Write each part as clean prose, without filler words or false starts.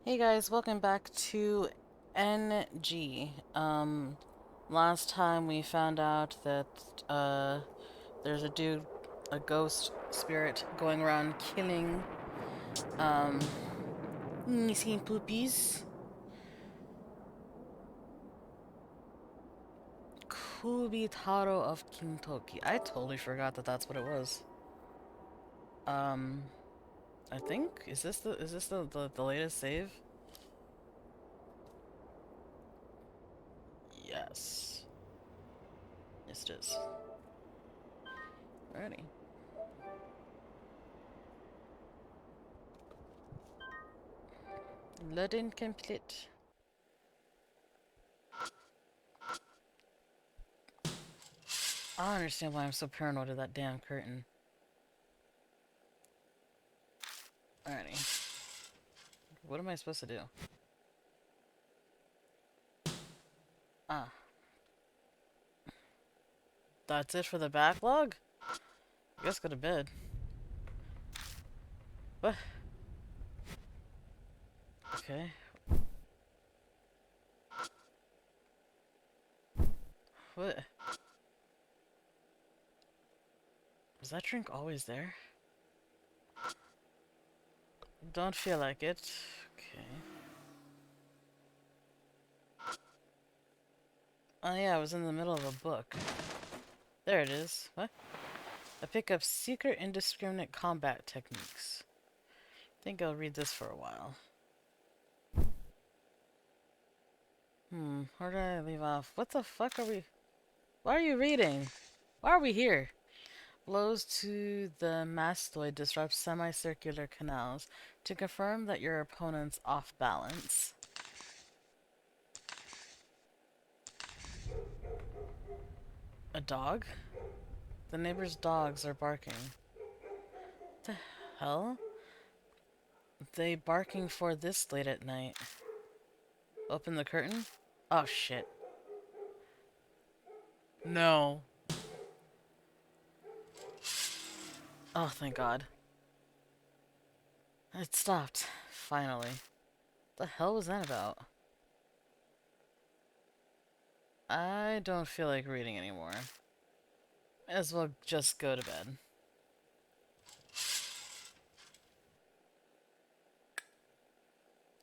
Hey guys, welcome back to NG. Last time we found out that there's a dude, a ghost spirit going around killing um missing poopies. Kubitarou of Kintoki. I totally forgot that that's what it was. Um, I think is this the latest save? Yes. Yes, it is. Alrighty. Loading complete. I don't understand why I'm so paranoid of that damn curtain. Alrighty. What am I supposed to do? Ah, that's it for the backlog? I guess go to bed. What? Okay. What? Was that drink always there? Don't feel like it. Okay. Oh yeah, I was in the middle of a book. There it is. What? I pick up secret indiscriminate combat techniques. Think I'll read this for a while. Where did I leave off? What the fuck are we... Why are you reading? Why are we here? Blows to the mastoid disrupt semicircular canals to confirm that your opponent's off balance. A dog? The neighbor's dogs are barking. What the hell? They barking for this late at night. Open the curtain? Oh shit. No. Oh, thank God. It stopped. Finally. What the hell was that about? I don't feel like reading anymore. May as well just go to bed.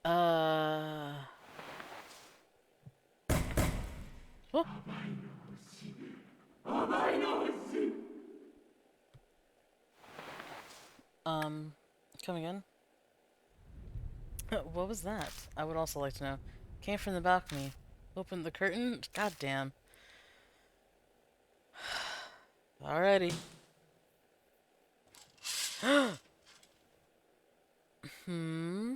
Oh. Come again? What was that? I would also like to know. Came from the balcony. Opened the curtain? God damn. Alrighty. Hmm.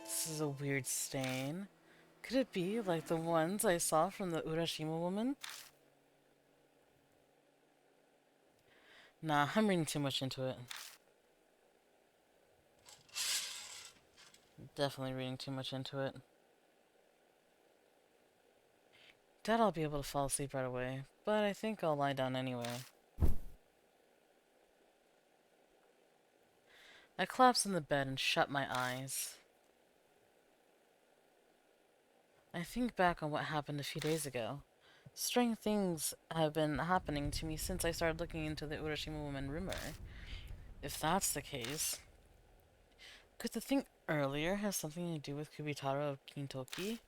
This is a weird stain. Could it be like the ones I saw from the Urashima woman? Nah, I'm reading too much into it. Definitely reading too much into it. Doubt I'll be able to fall asleep right away, but I think I'll lie down anyway. I collapse in the bed and shut my eyes. I think back on what happened a few days ago. Strange things have been happening to me since I started looking into the Urashima woman rumor. If that's the case, could the thing earlier have something to do with Kubitarou of Kintoki?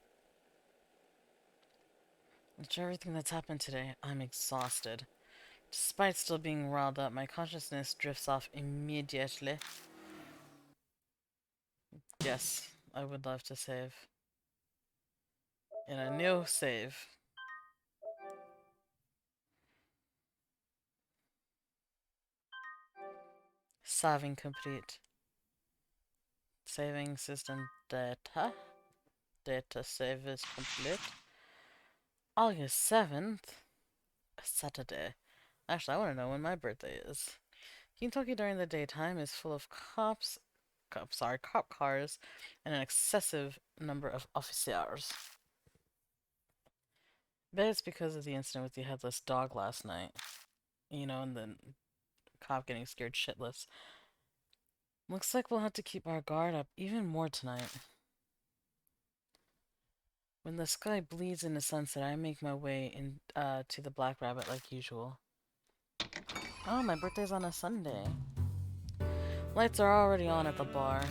After everything that's happened today, I'm exhausted. Despite still being riled up, my consciousness drifts off immediately. Yes, I would love to save. In a new save. Saving complete. Saving system data. Data save is complete. August 7th? Saturday. Actually, I want to know when my birthday is. Kentucky during the daytime is full of cop cars, and an excessive number of officers. Bet it's because of the incident with the headless dog last night. You know, and the cop getting scared shitless. Looks like we'll have to keep our guard up even more tonight. When the sky bleeds into sunset, I make my way in to the Black Rabbit like usual. Oh, my birthday's on a Sunday. Lights are already on at the bar.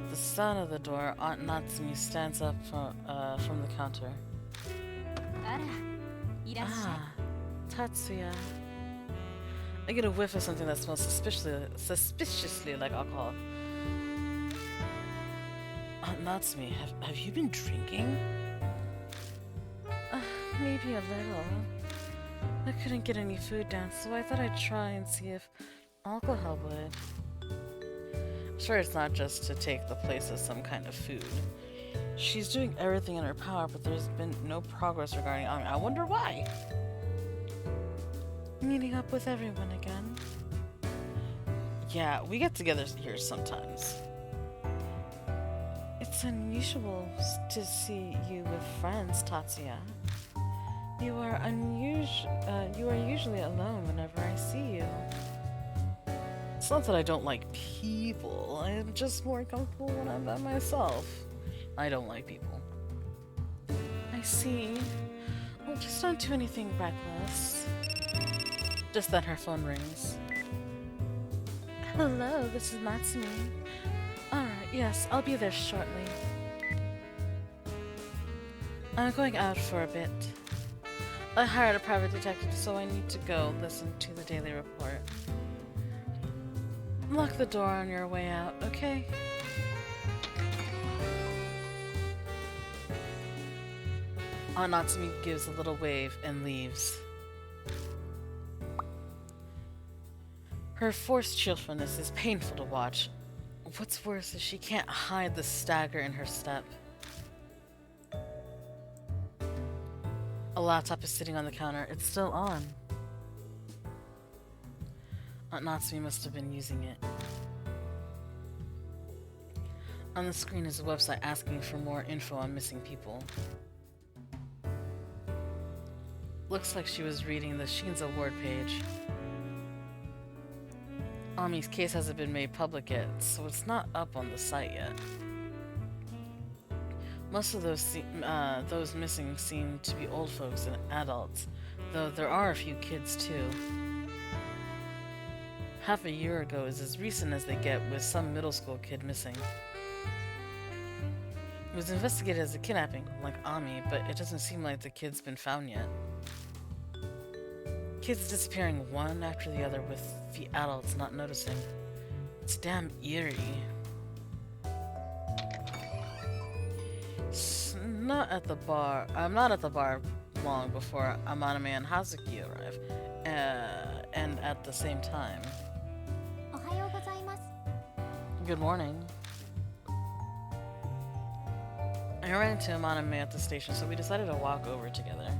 At the sound of the door, Aunt Natsumi stands up from the counter. Ah, Tatsuya. I get a whiff of something that smells suspiciously like alcohol. Aunt Natsumi, have you been drinking? Maybe a little. I couldn't get any food down, so I thought I'd try and see if alcohol would. I'm sure it's not just to take the place of some kind of food. She's doing everything in her power, but there's been no progress regarding Ami. I wonder why. Meeting up with everyone again. Yeah, we get together here sometimes. It's unusual to see you with friends, Tatsuya. You are usually alone whenever I see you. It's not that I don't like people. I'm just more comfortable when I'm by myself. I don't like people. I see. Well, just don't do anything reckless. Just then her phone rings. Hello, this is Natsumi. Alright, yes, I'll be there shortly. I'm going out for a bit. I hired a private detective, so I need to go listen to the daily report. Lock the door on your way out, okay? Aunt Natsumi gives a little wave and leaves. Her forced cheerfulness is painful to watch. What's worse is she can't hide the stagger in her step. A laptop is sitting on the counter. It's still on. Aunt Natsumi must have been using it. On the screen is a website asking for more info on missing people. Looks like she was reading the Sheen's Award page. Ami's case hasn't been made public yet, so it's not up on the site yet. Most of those missing seem to be old folks and adults, though there are a few kids too. Half a year ago is as recent as they get, with some middle school kid missing. It was investigated as a kidnapping, like Ami, but it doesn't seem like the kid's been found yet. Kids disappearing one after the other with the adults not noticing. It's damn eerie. Not at the bar long before Amaname and Hazuki arrive, and at the same time. Good morning. I ran into Amaname at the station, so we decided to walk over together.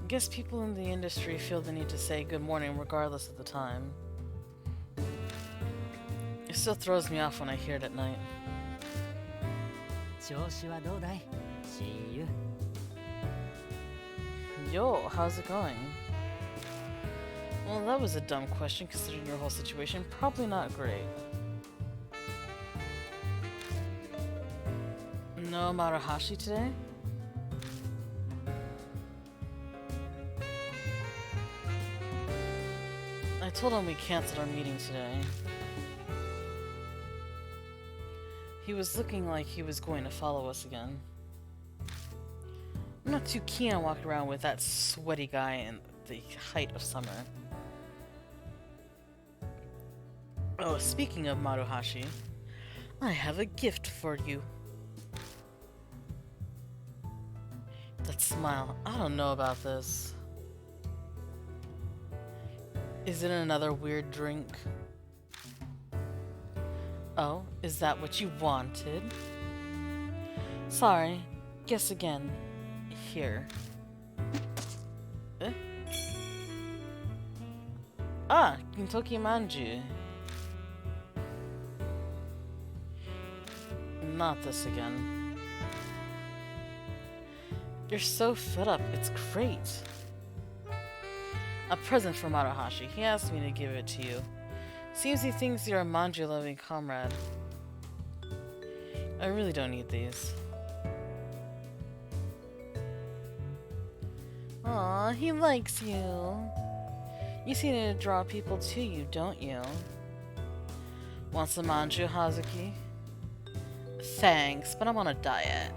Guess people in the industry feel the need to say good morning regardless of the time. It still throws me off when I hear it at night. Yo, how's it going? Well, that was a dumb question considering your whole situation. Probably not great. No Maruhashi today? I told him we canceled our meeting today. He was looking like he was going to follow us again. I'm not too keen on walking around with that sweaty guy in the height of summer. Oh, speaking of Maruhashi, I have a gift for you. That smile, I don't know about this. Is it another weird drink? Oh, is that what you wanted? Sorry, guess again. Here. Eh? Ah, Kintoki Manju. Not this again. You're so fed up, it's great. A present from Maruhashi. He asked me to give it to you. Seems he thinks you're a manju-loving comrade. I really don't need these. Aw, he likes you. You seem to draw people to you, don't you? Want some manju, Hazuki? Thanks, but I'm on a diet.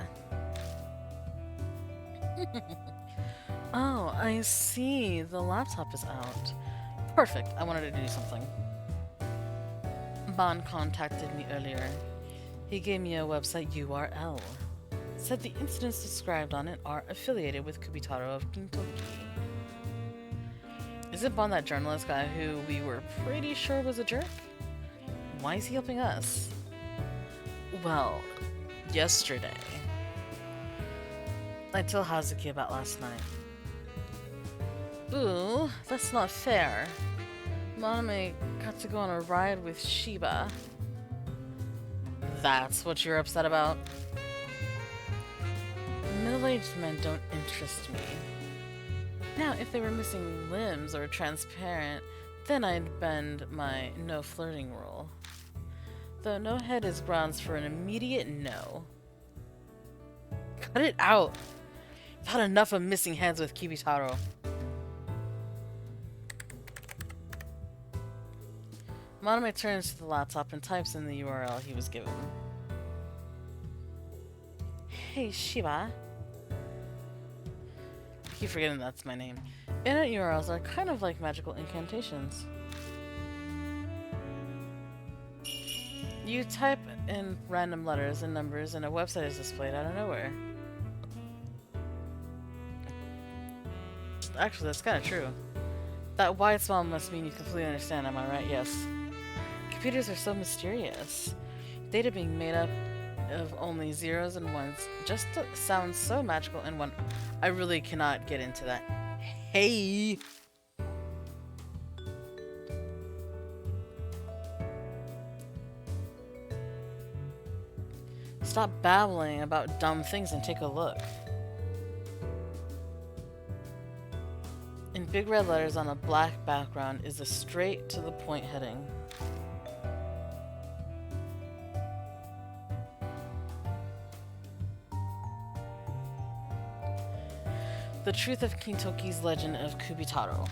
Oh, I see. The laptop is out. Perfect. I wanted to do something. Ban contacted me earlier. He gave me a website URL. Said the incidents described on it are affiliated with Kubitarou of Kintoki. Is it Ban, that journalist guy who we were pretty sure was a jerk? Why is he helping us? Well, yesterday, I told Hazuki about last night. Ooh, that's not fair. Maname got to go on a ride with Shiba. That's what you're upset about? Middle-aged men don't interest me. Now, if they were missing limbs or transparent, then I'd bend my no flirting rule. Though no head is grounds for an immediate no. Cut it out! I've had enough of missing heads with Kubitarou. Maname turns to the laptop and types in the URL he was given. Hey, Shiba. I keep forgetting that's my name. Internet URLs are kind of like magical incantations. You type in random letters and numbers and a website is displayed out of nowhere. Actually, that's kind of true. That wide smile must mean you completely understand, am I right? Yes. Computers are so mysterious. Data being made up of only zeros and ones just sounds so magical and one. I really cannot get into that. Hey! Stop babbling about dumb things and take a look. In big red letters on a black background is a straight to the point heading. The truth of Kintoki's legend of Kubitarou.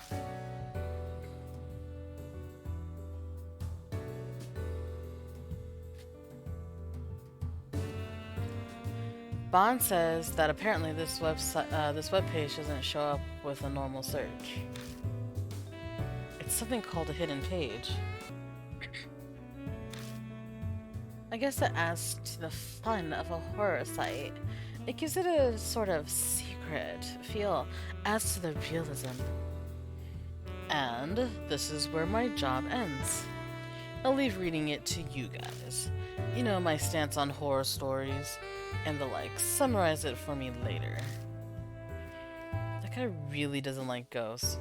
Bond says that apparently this webpage doesn't show up with a normal search. It's something called a hidden page. I guess it adds to the fun of a horror site. It gives it a sort of secret feel, adds to the realism. And this is where my job ends. I'll leave reading it to you guys. You know my stance on horror stories and the like. Summarize it for me later. That guy really doesn't like ghosts.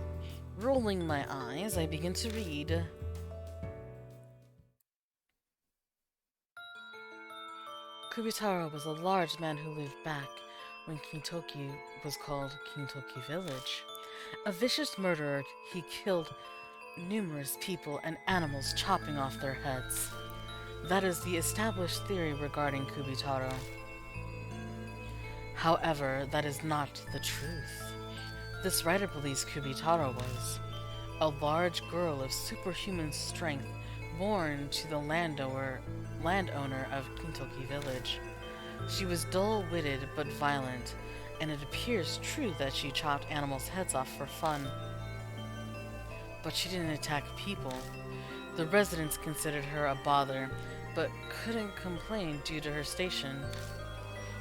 Rolling my eyes, I begin to read. Kubitarou was a large man who lived back when Kintoki was called Kintoki Village. A vicious murderer, he killed numerous people and animals, chopping off their heads. That is the established theory regarding Kubitarou. However, that is not the truth. This writer believes Kubitarou was a large girl of superhuman strength born to the landowner of Kintoki Village. She was dull-witted but violent, and it appears true that she chopped animals' heads off for fun. But she didn't attack people. The residents considered her a bother, but couldn't complain due to her station.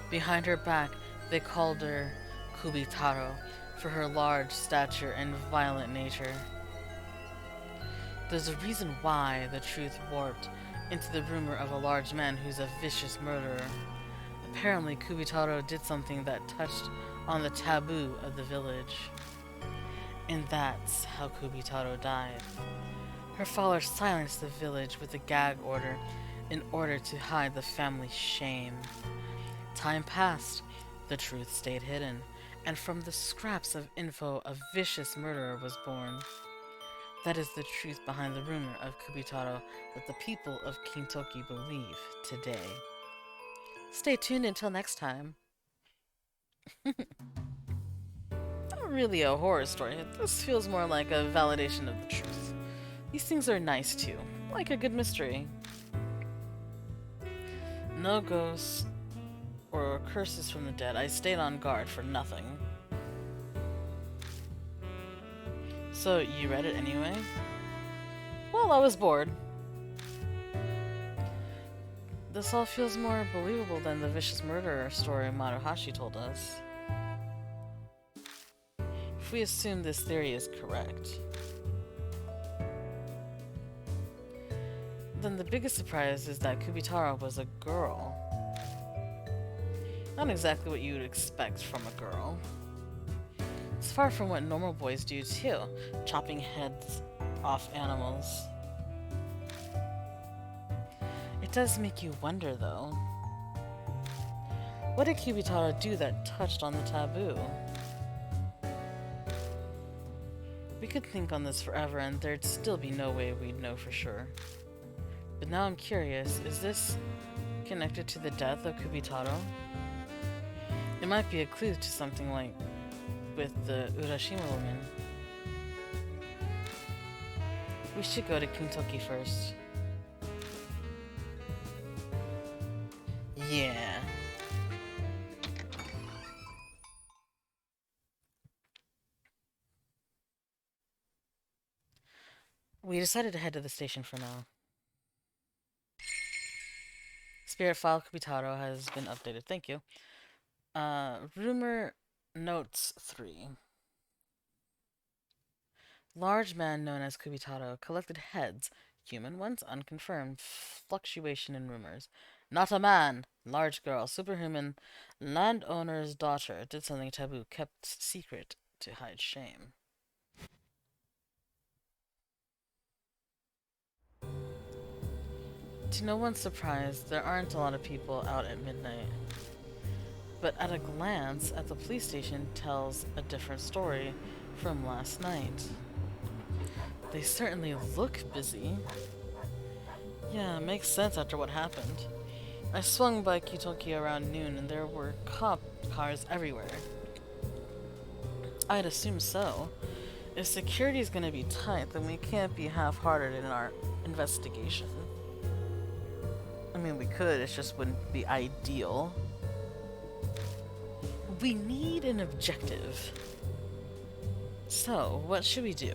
Behind her back, they called her Kubitarou for her large stature and violent nature. There's a reason why the truth warped into the rumor of a large man who's a vicious murderer. Apparently, Kubitarou did something that touched on the taboo of the village. And that's how Kubitarou died. Her followers silenced the village with a gag order in order to hide the family's shame. Time passed, the truth stayed hidden, And from the scraps of info, a vicious murderer was born. That is the truth behind the rumor of Kubitarou that the people of Kintoki believe today. Stay tuned until next time. Not really a horror story. This feels more like a validation of the truth. These things are nice too, like a good mystery. No ghosts or curses from the dead. I stayed on guard for nothing. So, you read it anyway? Well, I was bored. This all feels more believable than the vicious murderer story Maruhashi told us. If we assume this theory is correct, then the biggest surprise is that Kubitarou was a girl. Not exactly what you would expect from a girl. It's far from what normal boys do too, chopping heads off animals. It does make you wonder though. What did Kubitarou do that touched on the taboo? We could think on this forever and there'd still be no way we'd know for sure. But now I'm curious, is this connected to the death of Kubitarou? It might be a clue to something like with the Urashima woman. We should go to Kintoki first. Yeah. We decided to head to the station for now. Spirit file Kubitarou has been updated. Thank you. Rumor notes 3. Large man known as Kubitarou collected heads, human ones unconfirmed, fluctuation in rumors. Not a man, large girl, superhuman, landowner's daughter, did something taboo, kept secret to hide shame. To no one's surprise, there aren't a lot of people out at midnight. But at a glance at the police station tells a different story from last night. They certainly look busy. Yeah, makes sense after what happened. I swung by Kintoki around noon and there were cop cars everywhere. I'd assume so. If security is gonna be tight, then we can't be half-hearted in our investigation. I mean, we could, it just wouldn't be ideal. We need an objective. So, what should we do?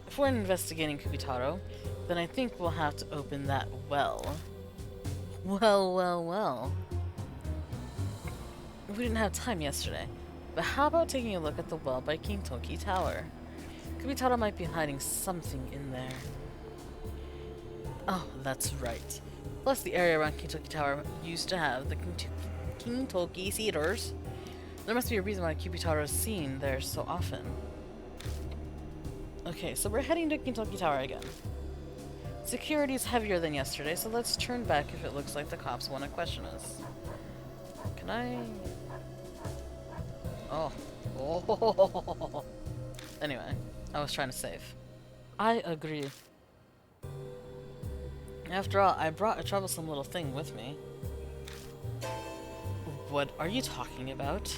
If we're investigating Kubitarou, then I think we'll have to open that well. Well. We didn't have time yesterday, but how about taking a look at the well by Kintoki Tower? Kubitarou might be hiding something in there. Oh, that's right. Plus, the area around Kintoki Tower used to have the Kintoki Cedars. There must be a reason why Kubitarou is seen there so often. Okay, so we're heading to Kintoki Tower again. Security's heavier than yesterday, so let's turn back if it looks like the cops want to question us. Can I... Oh. Anyway, I was trying to save. I agree. After all, I brought a troublesome little thing with me. What are you talking about?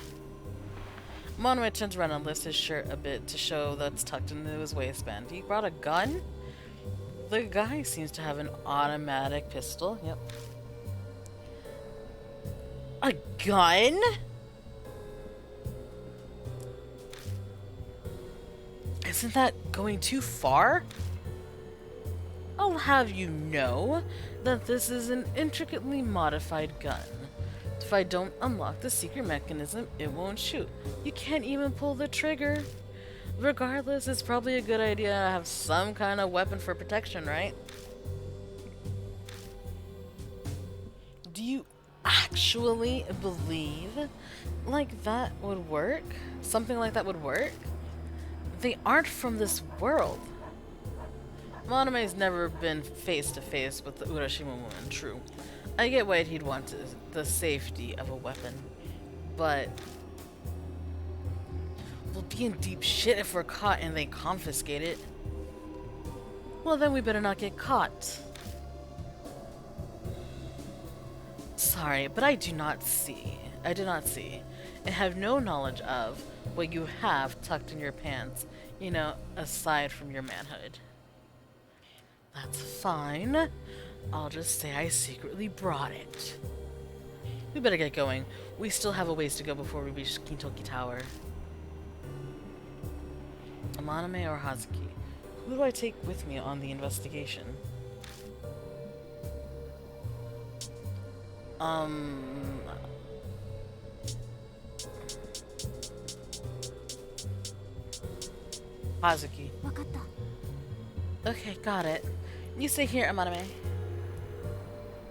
Monoe turns around and lifts his shirt a bit to show that's tucked into his waistband. He brought a gun? The guy seems to have an automatic pistol. Yep. A gun? Isn't that going too far? I'll have you know that this is an intricately modified gun. If I don't unlock the secret mechanism, it won't shoot. You can't even pull the trigger. Regardless, it's probably a good idea to have some kind of weapon for protection, right? Do you actually believe like that would work? Something like that would work? They aren't from this world. Monome's never been face to face with the Urashima woman, true. I get why he'd want the safety of a weapon, but We'll be in deep shit if we're caught and they confiscate it. Well, then we better not get caught. Sorry, but I do not see, and have no knowledge of what you have tucked in your pants, you know, aside from your manhood. That's fine. I'll just say I secretly brought it. We better get going. We still have a ways to go before we reach Kintoki Tower. Amaname or Hazuki? Who do I take with me on the investigation? Hazuki. Okay, got it. You stay here, Amaname.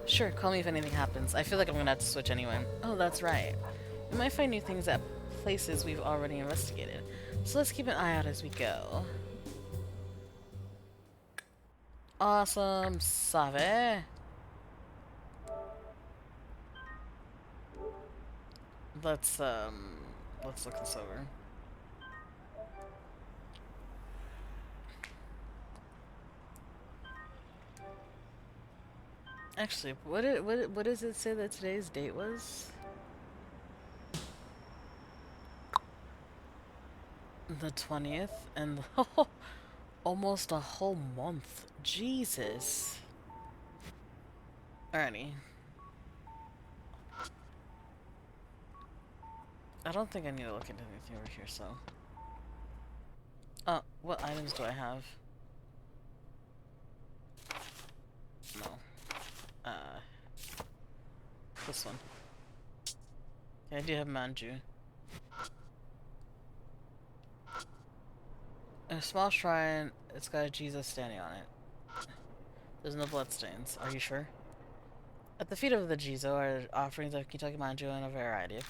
Sure, call me if anything happens. I feel like I'm gonna have to switch anyway. Oh, that's right. We might find new things at places we've already investigated. So let's keep an eye out as we go. Awesome, Save. Let's look this over. Actually, what does it say that today's date was? The 20th, and almost a whole month. Jesus. Alrighty. I don't think I need to look into anything over here, so. What items do I have? No. This one. Yeah, I do have Manju. A small shrine, it's got a Jesus standing on it. There's no bloodstains. Are you sure? At the feet of the Jizo are offerings of Kentucky Manju in a variety of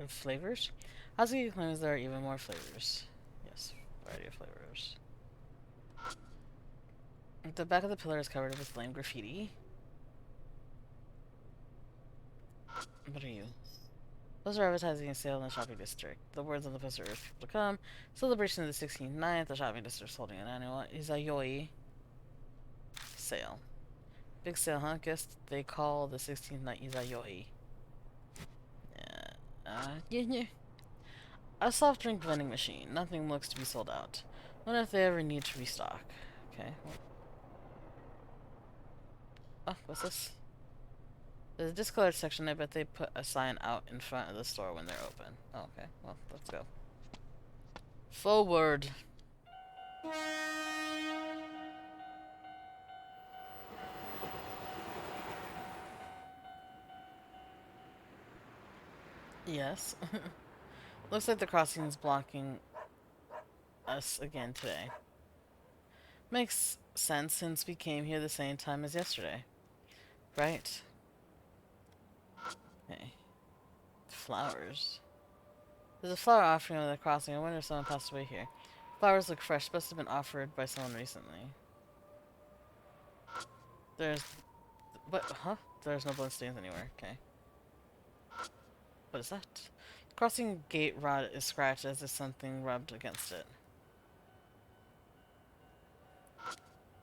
flavors. Hazuki claims there are even more flavors. Yes, variety of flavors. The back of the pillar is covered with lame graffiti. What are you? Those are advertising a sale in the shopping district. The words on the poster urge people to come. Celebration of the 16th night. The shopping district is holding an annual Izayoi sale. Big sale, huh? Guess they call the 16th night Izayoi. Yeah. A soft drink vending machine. Nothing looks to be sold out. Wonder if they ever need to restock. Okay. Oh, what's this? There's a discolored section. I bet they put a sign out in front of the store when they're open. Oh, okay. Well, let's go. Forward. Yes. Looks like the crossing is blocking us again today. Makes sense since we came here the same time as yesterday. Right? Okay. Flowers. There's a flower offering over the crossing. I wonder if someone passed away here. Flowers look fresh. Must have been offered by someone recently. There's... What? Huh? There's no bloodstains anywhere. Okay. What is that? The crossing gate rod is scratched as if something rubbed against it.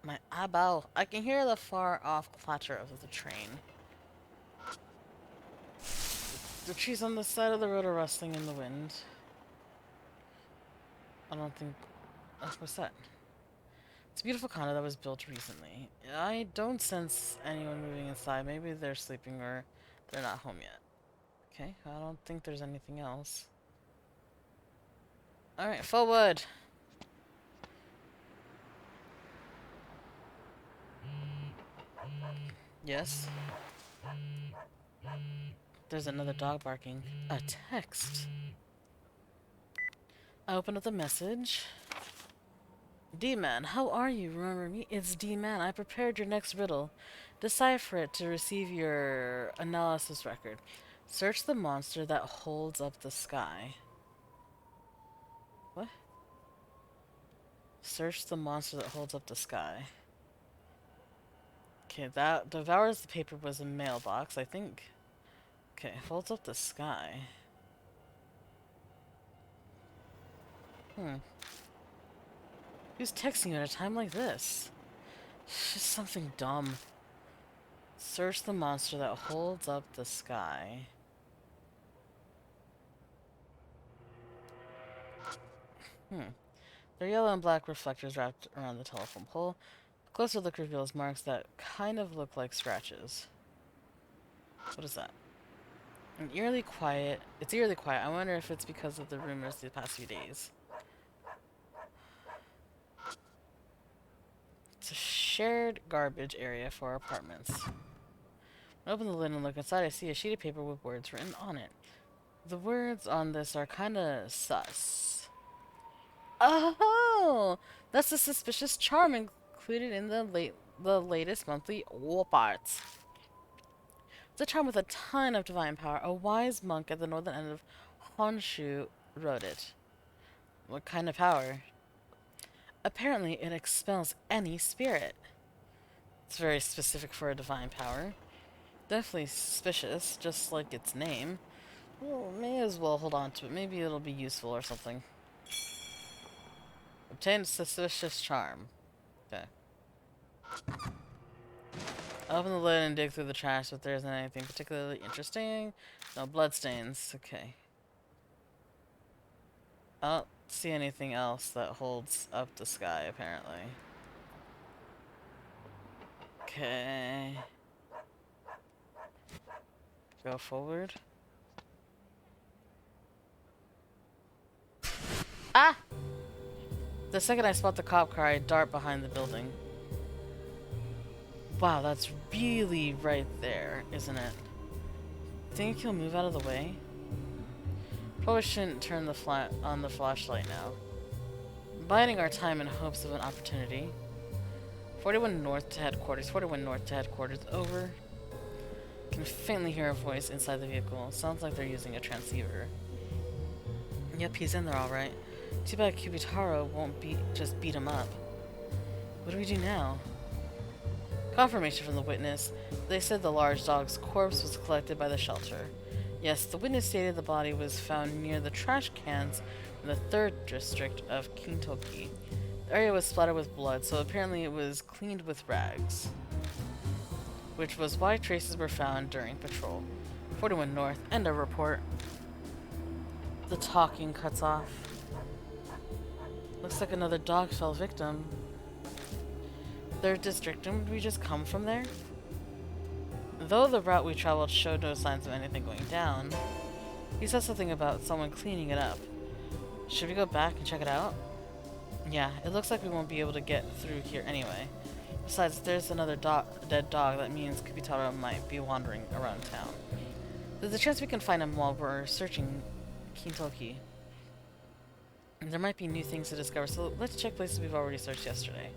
My eyeball. I can hear the far-off clatter of the train. The trees on the side of the road are rustling in the wind. I don't think... what's that? It's a beautiful condo that was built recently. I don't sense anyone moving inside. Maybe they're sleeping or they're not home yet. Okay, I don't think there's anything else. Alright, forward! Yes? There's another dog barking. A text. I open up the message. D-Man, how are you? Remember me? It's D-Man. I prepared your next riddle. Decipher it to receive your analysis record. Search the monster that holds up the sky. What? Search the monster that holds up the sky. Okay, that devours the paper was a mailbox, I think. Okay, holds up the sky. Hmm. Who's texting you at a time like this? It's just something dumb. Search the monster that holds up the sky. Hmm. They're yellow and black reflectors wrapped around the telephone pole. A closer look reveals marks that kind of look like scratches. What is that? It's eerily quiet. I wonder if it's because of the rumors the past few days. It's a shared garbage area for apartments. I open the lid and look inside. I see a sheet of paper with words written on it. The words on this are kinda sus. Oh! That's the suspicious charm included in the latest monthly warp arts. It's a charm with a ton of divine power. A wise monk at the northern end of Honshu wrote it. What kind of power? Apparently, it expels any spirit. It's very specific for a divine power. Definitely suspicious, just like its name. Well, may as well hold on to it. Maybe it'll be useful or something. Obtain suspicious charm. Okay. Open the lid and dig through the trash if there isn't anything particularly interesting. No bloodstains. Okay. I don't see anything else that holds up the sky, apparently. Okay. Go forward. Ah! The second I spot the cop car, I dart behind the building. Wow, that's really right there, isn't it? Think he'll move out of the way? Probably shouldn't turn on the flashlight now. Biding our time in hopes of an opportunity. 41 north to headquarters. 41 north to headquarters. Over. Can faintly hear a voice inside the vehicle. Sounds like they're using a transceiver. Yep, he's in there alright. Too bad Kubitarou won't just beat him up. What do we do now? Confirmation from the witness. They said the large dog's corpse was collected by the shelter. Yes, the witness stated the body was found near the trash cans in the 3rd district of Kintoki. The area was splattered with blood, so apparently it was cleaned with rags, which was why traces were found during patrol. 41 North, end of report. The talking cuts off. Looks like another dog fell victim. 3rd district, didn't we just come from there? Though the route we traveled showed no signs of anything going down, he said something about someone cleaning it up. Should we go back and check it out? Yeah, it looks like we won't be able to get through here anyway. Besides, if there's another dead dog, that means Kubitarou might be wandering around town. There's a chance we can find him while we're searching Kintoki. There might be new things to discover, so let's check places we've already searched yesterday.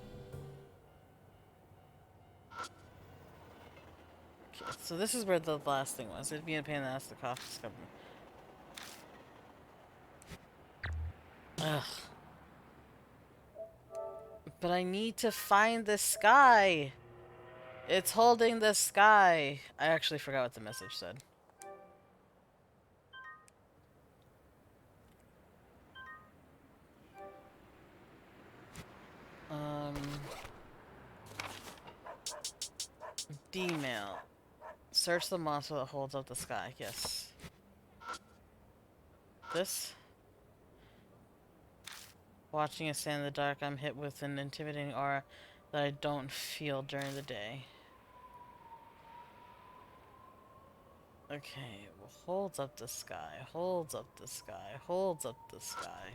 Okay, so this is where the last thing was. It'd be a pain in the ass to discover. Ugh. But I need to find the sky! It's holding the sky! I actually forgot what the message said. D-mail. Search the monster that holds up the sky. Yes. This? Watching it stand in the dark, I'm hit with an intimidating aura that I don't feel during the day. Okay, well, holds up the sky, holds up the sky, holds up the sky.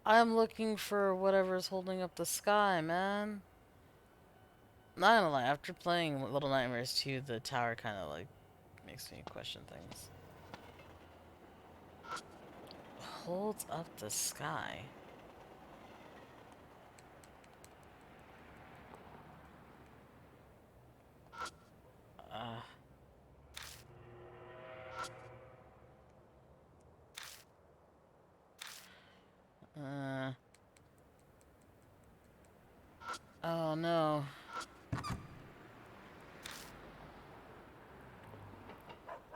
I'm looking for whatever's holding up the sky, man. Not gonna lie, after playing Little Nightmares 2, the tower kind of like makes me question things. Holds up the sky. Oh no.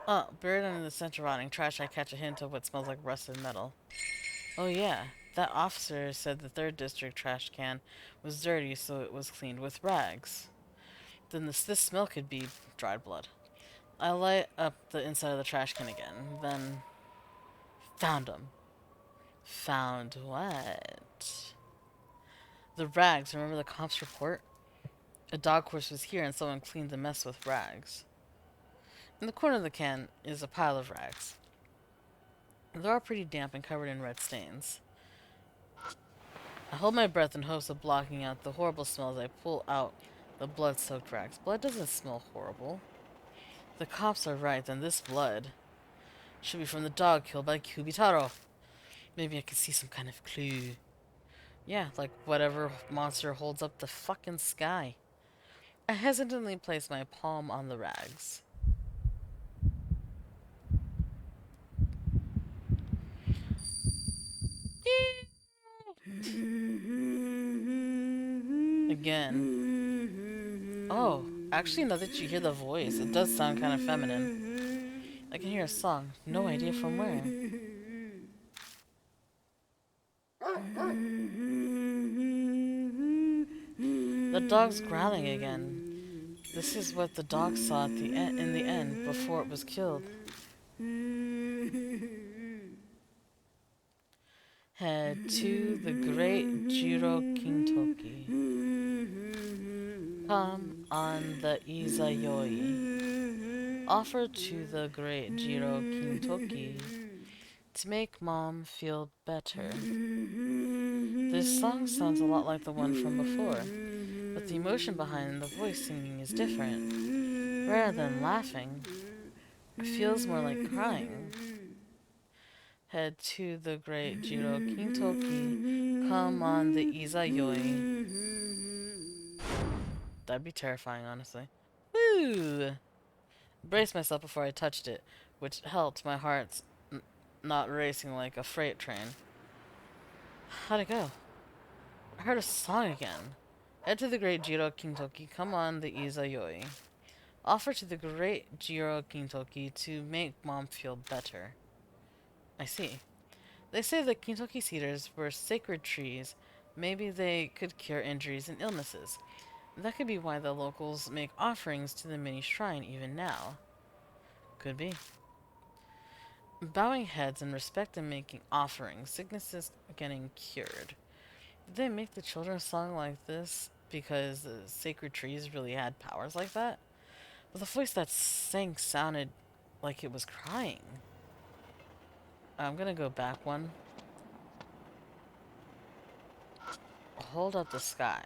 Oh, buried under the scent of rotting trash, I catch a hint of what smells like rusted metal. Oh yeah, that officer said the 3rd District trash can was dirty, so it was cleaned with rags. Then this smell could be dried blood. I light up the inside of the trash can again, then found them. Found what? The rags. Remember the cops report? A dog course was here and someone cleaned the mess with rags. In the corner of the can is a pile of rags. They're all pretty damp and covered in red stains. I hold my breath in hopes of blocking out the horrible smell as I pull out the blood-soaked rags. Blood doesn't smell horrible. The cops are right, then this blood should be from the dog killed by Kubitarou. Maybe I can see some kind of clue. Yeah, like whatever monster holds up the fucking sky. I hesitantly place my palm on the rags. Again. Oh, actually, now that you hear the voice, it does sound kind of feminine. I can hear a song. No idea from where. The dog's growling again. This is what the dog saw at in the end, before it was killed. Head to the great Jiro Kintoki. Come on the Izayoi. Offer to the great Jiro Kintoki to make Mom feel better. This song sounds a lot like the one from before, but the emotion behind the voice singing is different. Rather than laughing, it feels more like crying. Head to the great Jiro Kintoki. Come on the Izayoi. That'd be terrifying, honestly. Woo! Braced myself before I touched it, which helped my heart not racing like a freight train. How'd it go? I heard a song again. Head to the great Jiro Kintoki. Come on the Izayoi. Offer to the great Jiro Kintoki to make Mom feel better. I see. They say the Kintoki cedars were sacred trees. Maybe they could cure injuries and illnesses. That could be why the locals make offerings to the mini shrine even now. Could be. Bowing heads in respect and making offerings, sicknesses getting cured. Did they make the children's song like this because the sacred trees really had powers like that? But the voice that sang sounded like it was crying. I'm gonna go back one. Hold up the sky.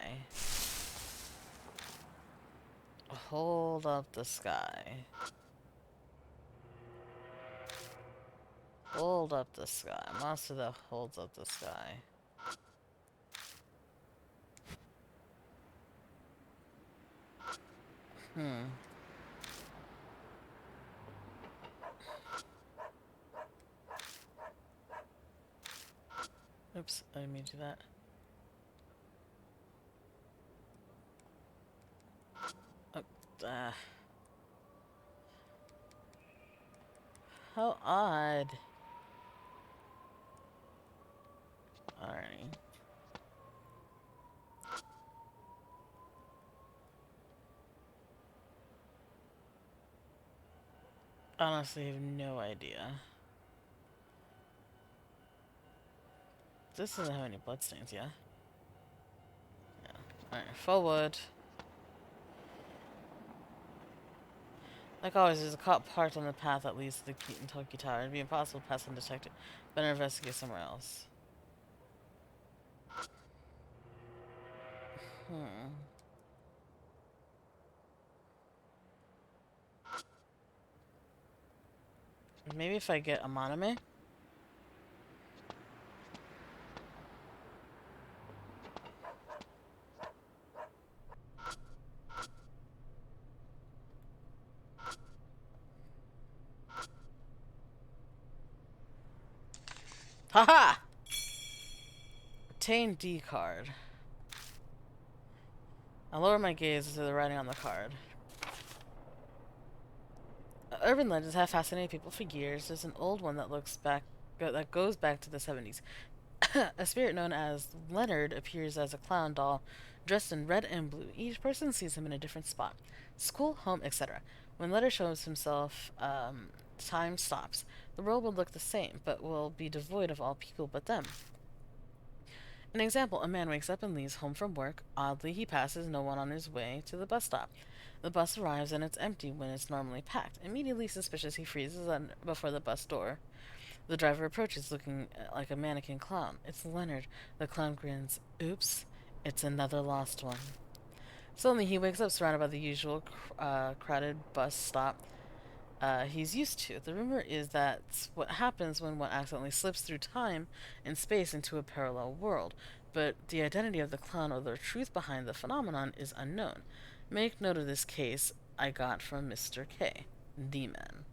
Hold up the sky. Hold up the sky. Monster that holds up the sky. Oops, I didn't mean to do that. Oh, how odd. Alrighty. Honestly, I have no idea. This doesn't have any bloodstains, yeah? Yeah. Alright, forward. Like always, there's a cop parked on the path that leads to the Kentucky Tower. It'd be impossible to pass undetected. Better investigate somewhere else. Maybe if I get a Monome? Haha! Obtain D card. I lower my gaze to the writing on the card. Urban legends have fascinated people for years. There's an old one that goes back to the 70s. A spirit known as Leonard appears as a clown doll dressed in red and blue. Each person sees him in a different spot: school, home, etc. When Leonard shows himself, time stops. The world will look the same, but will be devoid of all people but them. An example: a man wakes up and leaves home from work. Oddly, he passes no one on his way to the bus stop. The bus arrives and it's empty when it's normally packed. Immediately suspicious, he freezes before the bus door. The driver approaches, looking like a mannequin clown. It's Leonard. The clown grins. Oops, it's another lost one. Suddenly, he wakes up surrounded by the usual crowded bus stop he's used to. The rumor is that's what happens when one accidentally slips through time and space into a parallel world, but the identity of the clown or the truth behind the phenomenon is unknown. Make note of this case I got from Mr. K. D-Man.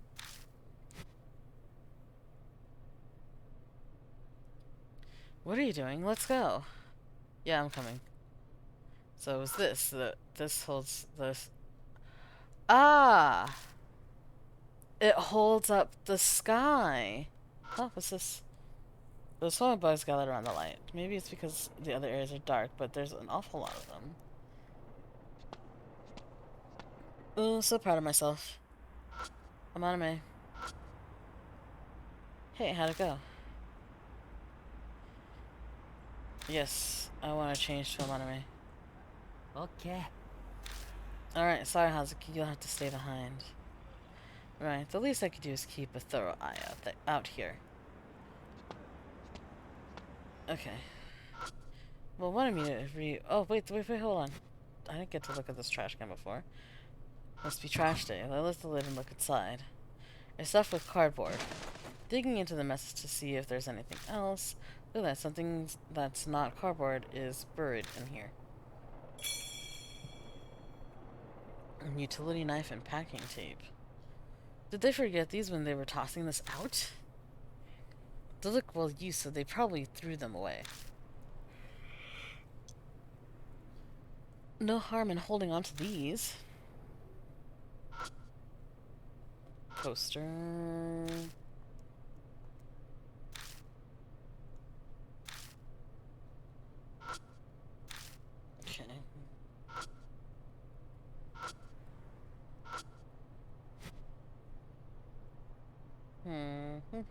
What are you doing? Let's go. Yeah, I'm coming. So it was this. This holds this. Ah! It holds up the sky. Oh, what's this? There's so many bugs gathered around the light. Maybe it's because the other areas are dark, but there's an awful lot of them. Ooh, so proud of myself. I'm anime. Hey, how'd it go? Yes, I want to change to a anime. Okay. Alright, sorry Hazuki, you'll have to stay behind. Right, the least I could do is keep a thorough eye out here. Okay. Well, wanted me to Oh, wait, hold on. I didn't get to look at this trash can before. Must be trash day. I lift the lid and look inside. It's stuffed with cardboard. Digging into the mess to see if there's anything else. Look at that, something that's not cardboard is buried in here. A utility knife and packing tape. Did they forget these when they were tossing this out? They look well used, so they probably threw them away. No harm in holding on to these. Poster. Okay.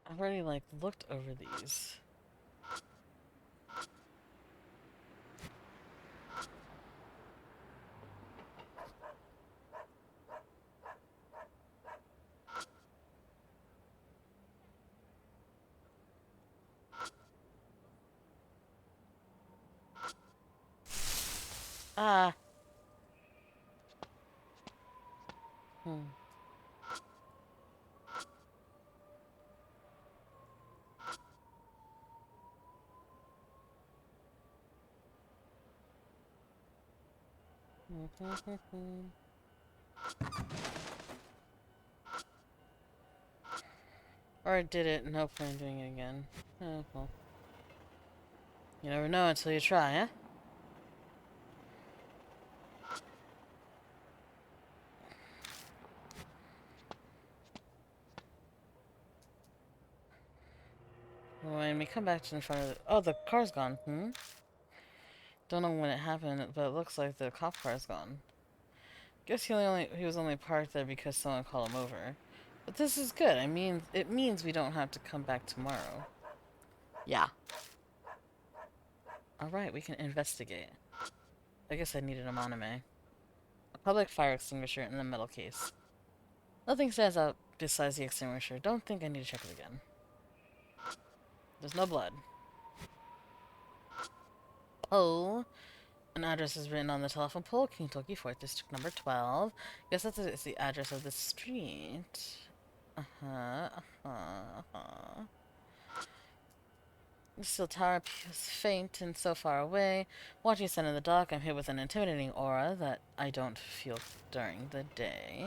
I've already, like, looked over these. Ah! Hmm. Or I did it, no point in doing it again. Oh, well. You never know until you try, huh? When we come back to in front of the... Oh, the car's gone. Don't know when it happened, but it looks like the cop car's gone. Guess he was only parked there because someone called him over. But this is good. I mean, it means we don't have to come back tomorrow. Yeah. Alright, we can investigate. I guess I needed a monome. A public fire extinguisher in the metal case. Nothing stands out besides the extinguisher. Don't think I need to check it again. There's no blood. Oh. An address is written on the telephone pole, Kentucky 4th District, number 12. Guess that's it's the address of the street. Uh-huh, uh-huh, uh-huh. The steel tower appears faint and so far away. Watching sun in the dark, I'm hit with an intimidating aura that I don't feel during the day.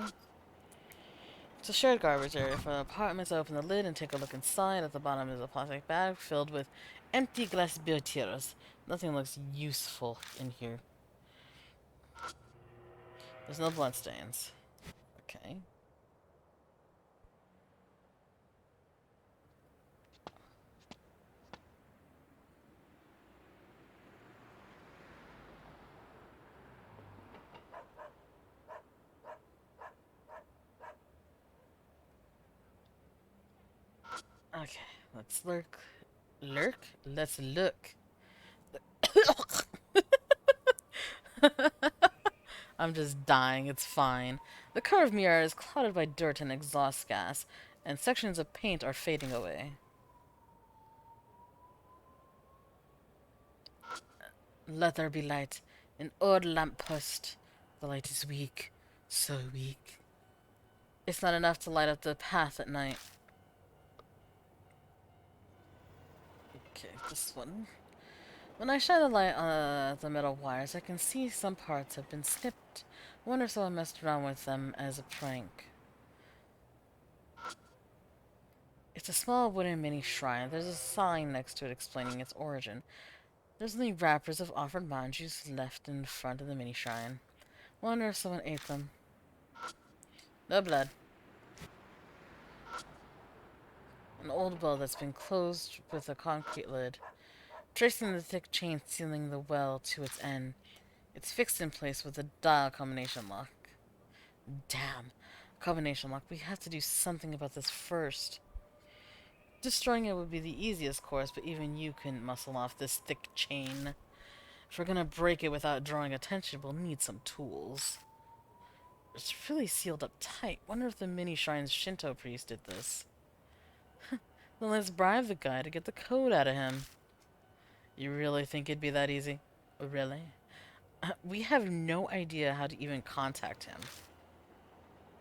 It's a shared garbage area for apartments. I open the lid and take a look inside. At the bottom is a plastic bag filled with empty glass bottles. Nothing looks useful in here. There's no bloodstains. Okay. Okay, let's lurk. Lurk? Let's look. I'm just dying, it's fine. The curved mirror is clouded by dirt and exhaust gas, and sections of paint are fading away. Let there be light. An old lamppost. The light is weak. So weak. It's not enough to light up the path at night. Okay, this one. When I shine the light on the metal wires, I can see some parts have been snipped. I wonder if someone messed around with them as a prank. It's a small wooden mini shrine. There's a sign next to it explaining its origin. There's only wrappers of offered manjus left in front of the mini shrine. Wonder if someone ate them. No blood. An old well that's been closed with a concrete lid. Tracing the thick chain sealing the well to its end. It's fixed in place with a dial combination lock. Damn. Combination lock. We have to do something about this first. Destroying it would be the easiest course, but even you couldn't muscle off this thick chain. If we're gonna break it without drawing attention, we'll need some tools. It's really sealed up tight. Wonder if the mini shrine's Shinto priest did this. Then let's bribe the guy to get the code out of him. You really think it'd be that easy? Really? We have no idea how to even contact him.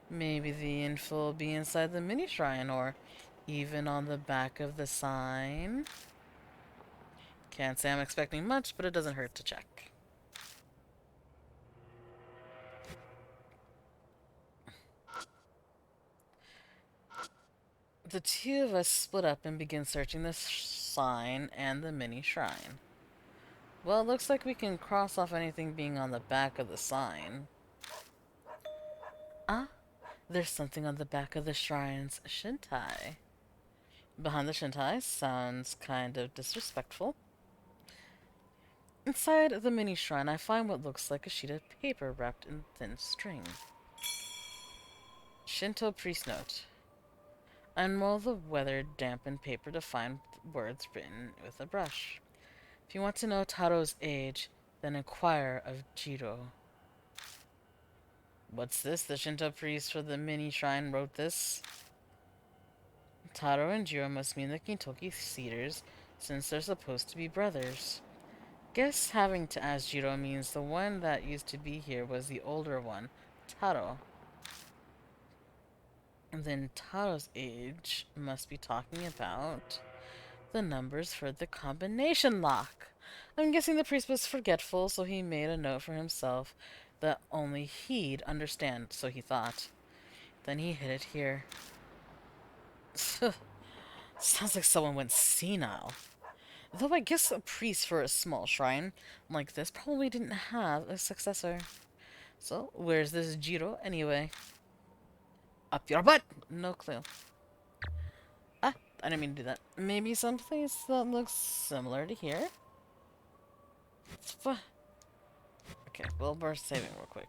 Maybe the info will be inside the mini shrine, or even on the back of the sign. Can't say I'm expecting much, but it doesn't hurt to check. The two of us split up and begin searching the sign and the mini shrine. Well, it looks like we can cross off anything being on the back of the sign. Ah, there's something on the back of the shrine's shintai. Behind the shintai sounds kind of disrespectful. Inside the mini shrine, I find what looks like a sheet of paper wrapped in thin string. Shinto priest note. Unroll the weathered, dampened paper to find words written with a brush. If you want to know Taro's age, then inquire of Jiro. What's this? The Shinto priest for the mini shrine wrote this? Taro and Jiro must mean the Kintoki Cedars, since they're supposed to be brothers. Guess having to ask Jiro means the one that used to be here was the older one, Taro. And then Taro's age must be talking about the numbers for the combination lock. I'm guessing the priest was forgetful, so he made a note for himself that only he'd understand, so he thought. Then he hid it here. Sounds like someone went senile. Though I guess a priest for a small shrine like this probably didn't have a successor. So, where's this Jiro anyway? Up your butt! No clue. Ah, I didn't mean to do that. Maybe someplace that looks similar to here? Okay, well, we're saving real quick.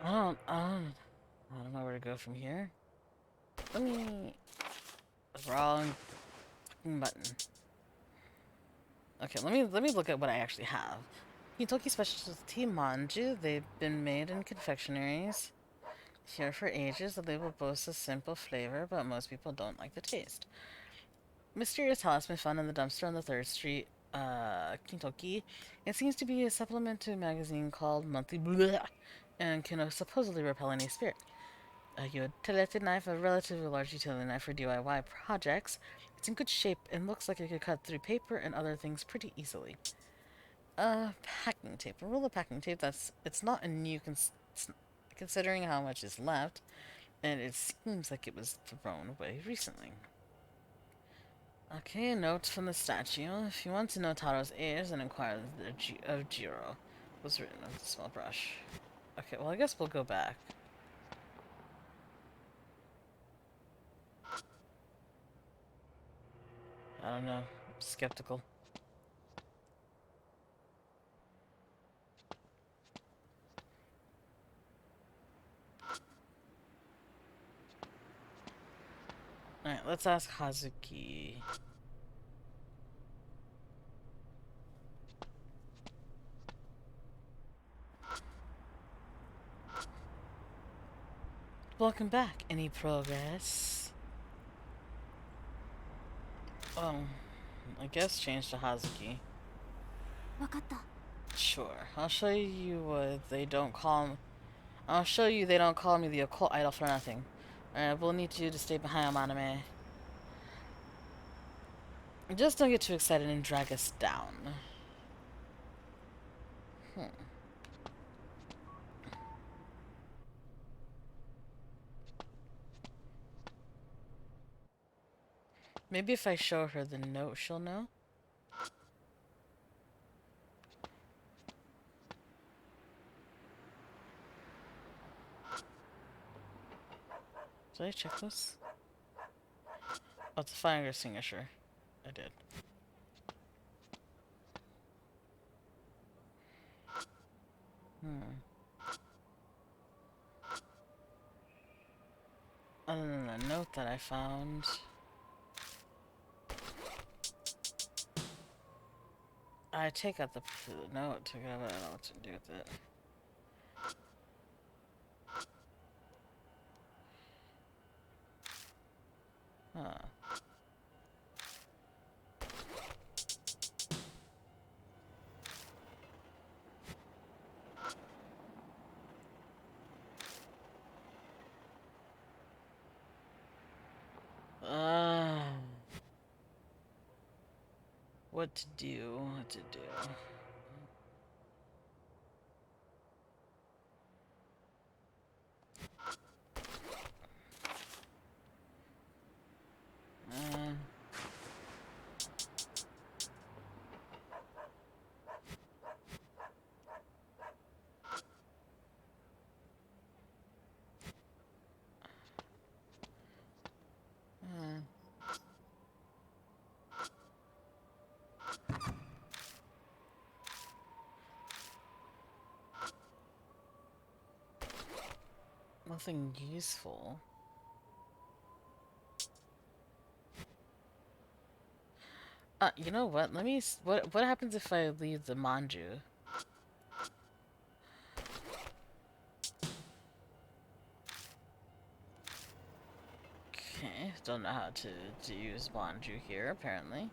I don't know where to go from here. Let me... Wrong fucking button. Okay, let me look at what I actually have. Hitoki specialty manju. They've been made in confectionaries here for ages. The label boasts a simple flavor, but most people don't like the taste. Mysterious house been found in the dumpster on the 3rd Street, Kintoki. It seems to be a supplement to a magazine called Monthly Blah, and can supposedly repel any spirit. A utility knife, a relatively large utility knife for DIY projects. It's in good shape and looks like it could cut through paper and other things pretty easily. Packing tape. A roll of packing tape. It's not a new considering how much is left, and it seems like it was thrown away recently. Okay, a note from the statue. If you want to know Taro's age, then inquire of Jiro. Was written with a small brush. Okay, well I guess we'll go back. I don't know. I'm skeptical. Alright, let's ask Hazuki. Welcome back. Any progress? I guess change to Hazuki. わかった。 Sure. I'll show you they don't call. I'll show you they don't call me the occult idol for nothing. Alright, we'll need you to stay behind Maname. Just don't get too excited and drag us down. Maybe if I show her the note, she'll know. Did I check this? Oh, it's a fire extinguisher. I did. Other than the note that I found. I take out the note to I don't know what to do with it. Huh. What to do? What to do? Nothing useful. You know what? Let me. What happens if I leave the manju? Okay, don't know how to use manju here apparently.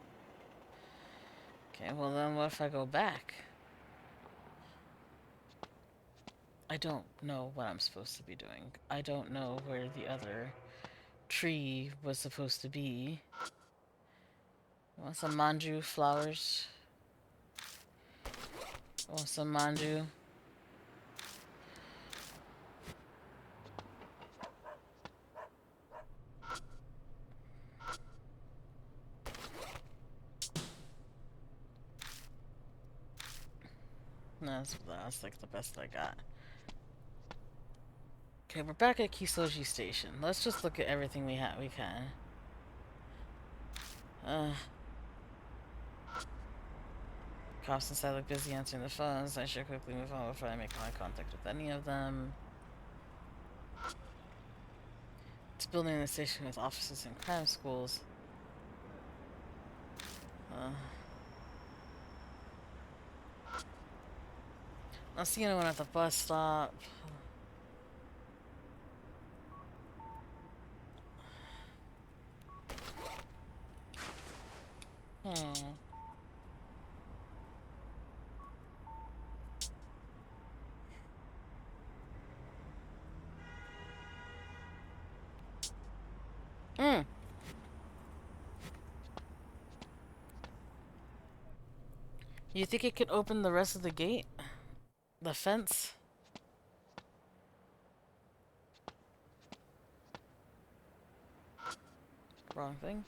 Okay, well then what if I go back? I don't know what I'm supposed to be doing. I don't know where the other tree was supposed to be. Want some manju flowers? Want some manju? No, that's like the best I got. Okay, we're back at Kisoji Station. Let's just look at everything we can. Cops inside look busy answering the phones. I should quickly move on before I make eye contact with any of them. building in the station with offices and crime schools. I'll see anyone at the bus stop. Hmm. Hmm. You think it could open the rest of the gate? The fence? Wrong thing.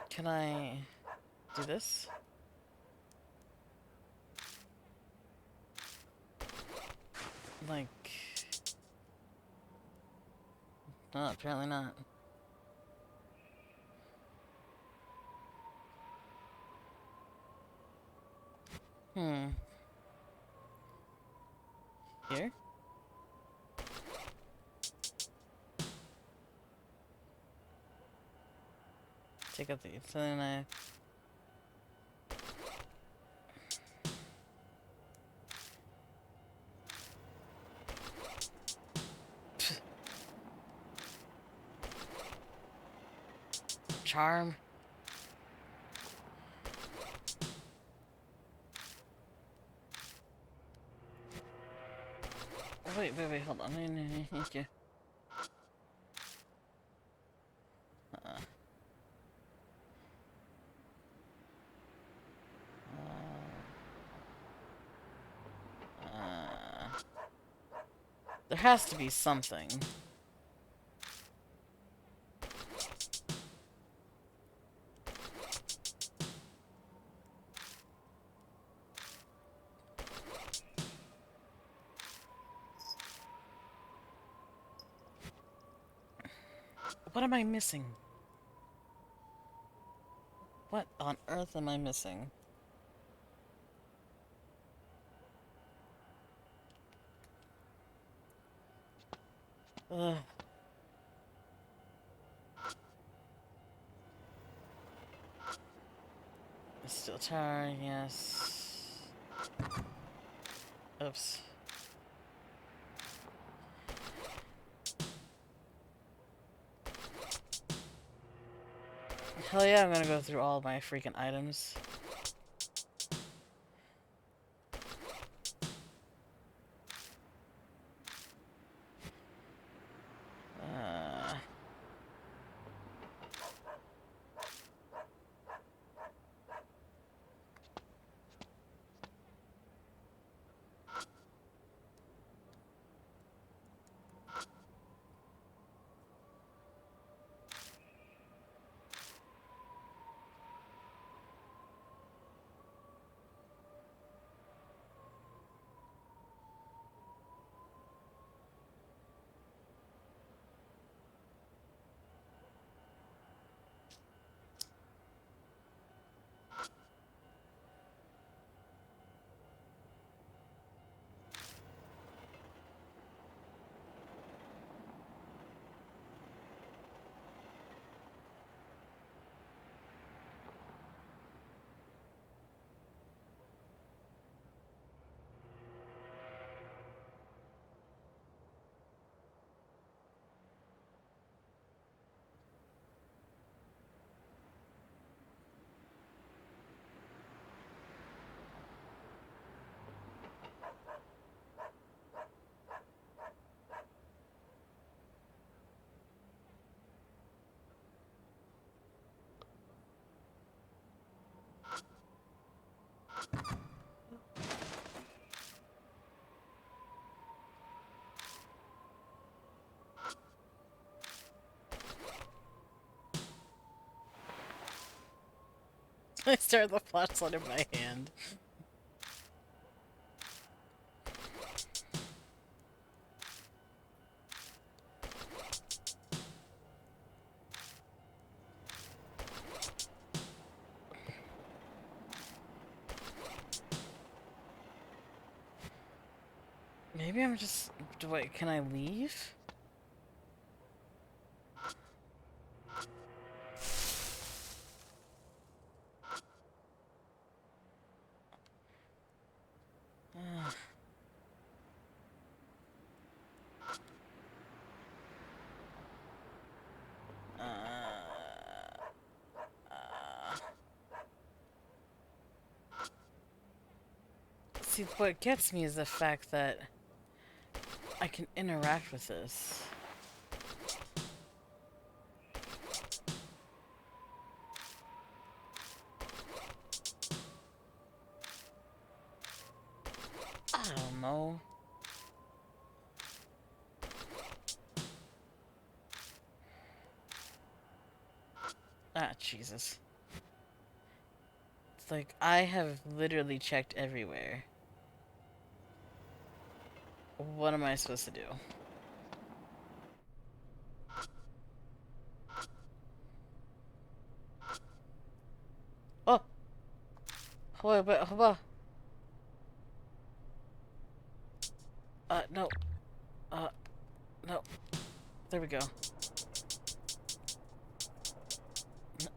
Can I do this? Like... No, apparently not. Hmm. Here? Take out the utility knife. Charm. Wait, hold on. Thank you. Uh, there has to be something. What am I missing? What on earth am I missing? Ugh. Steel tower, yes. Oops. Hell yeah, I'm gonna go through all of my freaking items. Uh, I stare at the flashlight in my hand. Maybe I'm just... Wait, can I leave? Uh, uh, See, what gets me is the fact that I can interact with this. I don't know. Ah, Jesus. It's like, I have literally checked everywhere. What am I supposed to do? Oh! Wait, hold on. No. Uh, no. There we go.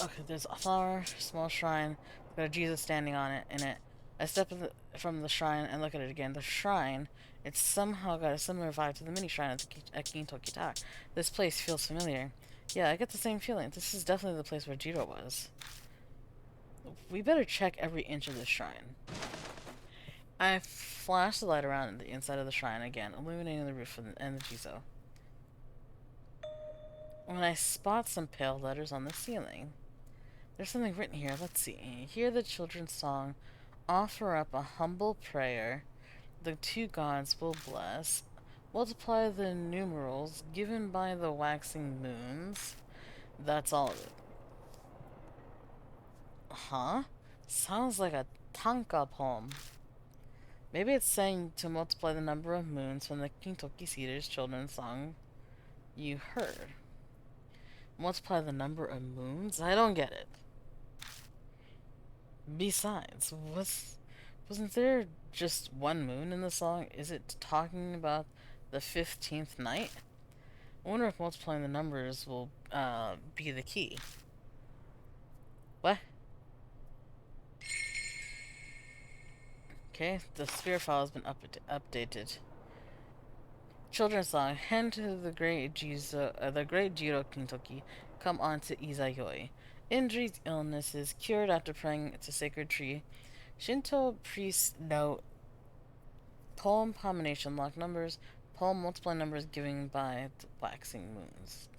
Okay, there's a flower, small shrine, got a Jesus standing on it, in it. I step from the shrine and look at it again. The shrine, it's somehow got a similar vibe to the mini shrine at Ginto Kita. This place feels familiar. Yeah, I get the same feeling. This is definitely the place where Jiro was. We better check every inch of this shrine. I flash the light around the inside of the shrine again, illuminating the roof and the Jizo. When I spot some pale letters on the ceiling. There's something written here. Let's see. Hear the children's song. Offer up a humble prayer. The two gods will bless. Multiply the numerals given by the waxing moons. That's all of it. Huh? Sounds like a tanka poem. Maybe it's saying to multiply the number of moons from the Kintoki Cedar's children's song you heard. Multiply the number of moons? I don't get it. Besides, wasn't there just one moon in the song? Is it talking about the 15th night? I wonder if multiplying the numbers will be the key. What? Okay, the sphere file has been updated. Children's song. Hand to the great Jiro Kintoki. Come on to Izayoi. Injuries, illnesses, cured after praying to sacred tree. Shinto priests note poem combination lock numbers. Poem multiply numbers given by the waxing moons.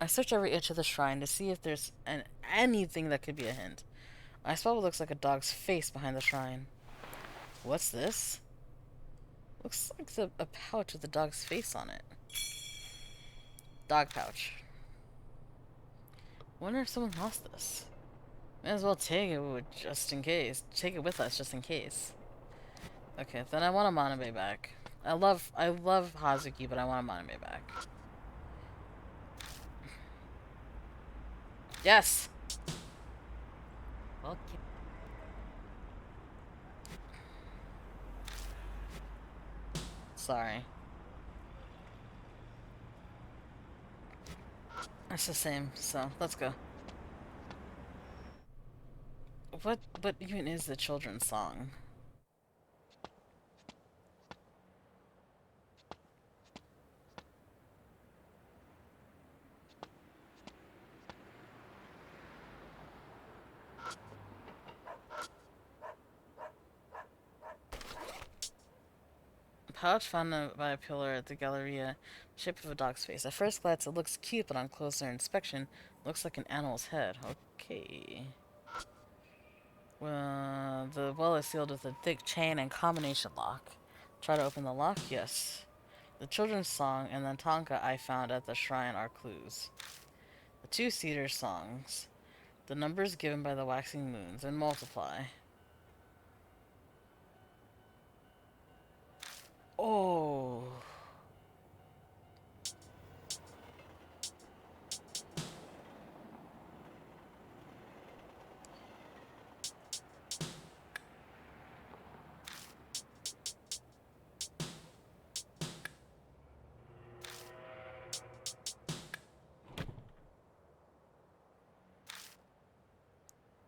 I search every inch of the shrine to see if there's anything that could be a hint. I spot what looks like a dog's face behind the shrine. What's this? Looks like a pouch with a dog's face on it. Dog pouch. Wonder if someone lost this. May as well take it just in case. Take it with us just in case. Okay, then I want a Manabe back. I love Hazuki, but I want a Manabe back. Yes! Okay. Sorry. It's the same, so let's go. What even is the children's song? Pouch found by a pillar at the Galleria, shape of a dog's face. At first glance, it looks cute, but on closer inspection, it looks like an animal's head. Okay. Well, the well is sealed with a thick chain and combination lock. Try to open the lock? Yes. The children's song and the tanka I found at the shrine are clues. The two cedar songs. The numbers given by the waxing moons and multiply. Oh.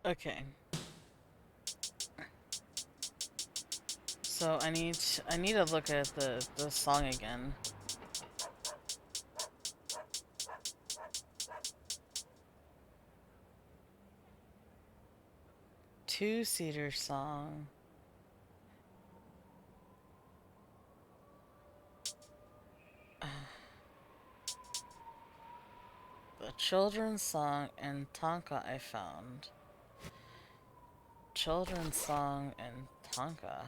Okay. So I need to look at the song again. Two-seater song. The children's song and Tonka I found. Children's song and Tonka.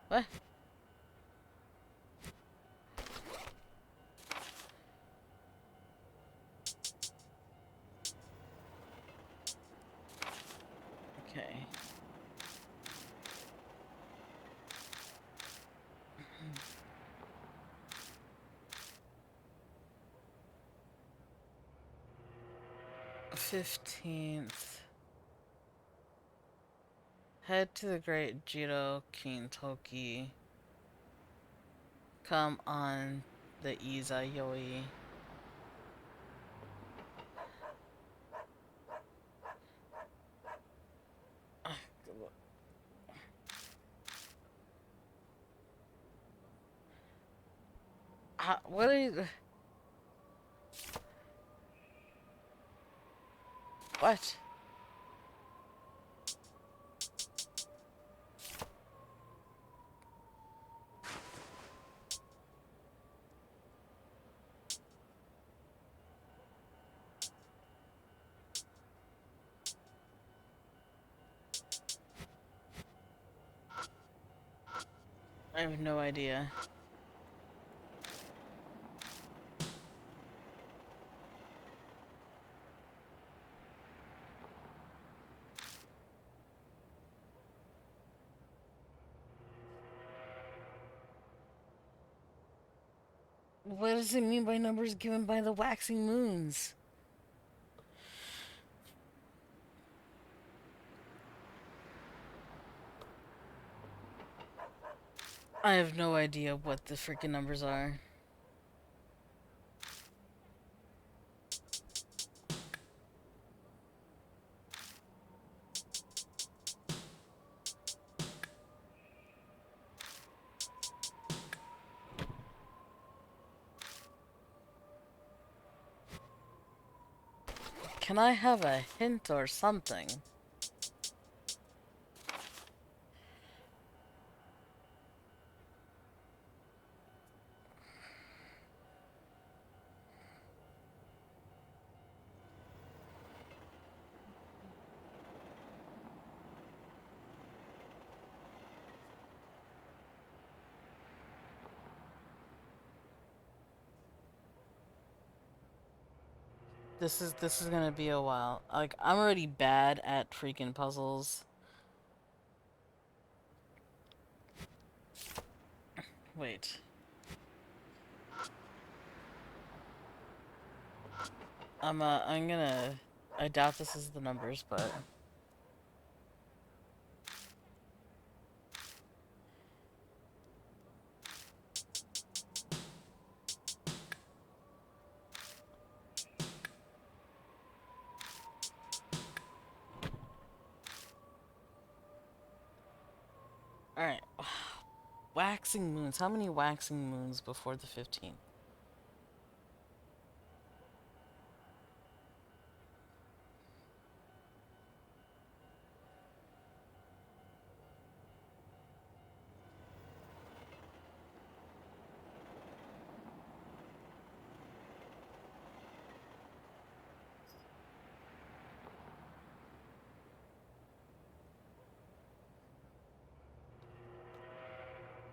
What? Okay. $15th. Head to the Great Jiro Kintoki. Come on the Izayoi. What are you... What? I have no idea. What does it mean by numbers given by the waxing moons? I have no idea what the freaking numbers are. Can I have a hint or something? This is gonna be a while. Like, I'm already bad at freaking puzzles. Wait. I'm gonna... I doubt this is the numbers, but... Alright. Waxing moons. How many waxing moons before the 15th?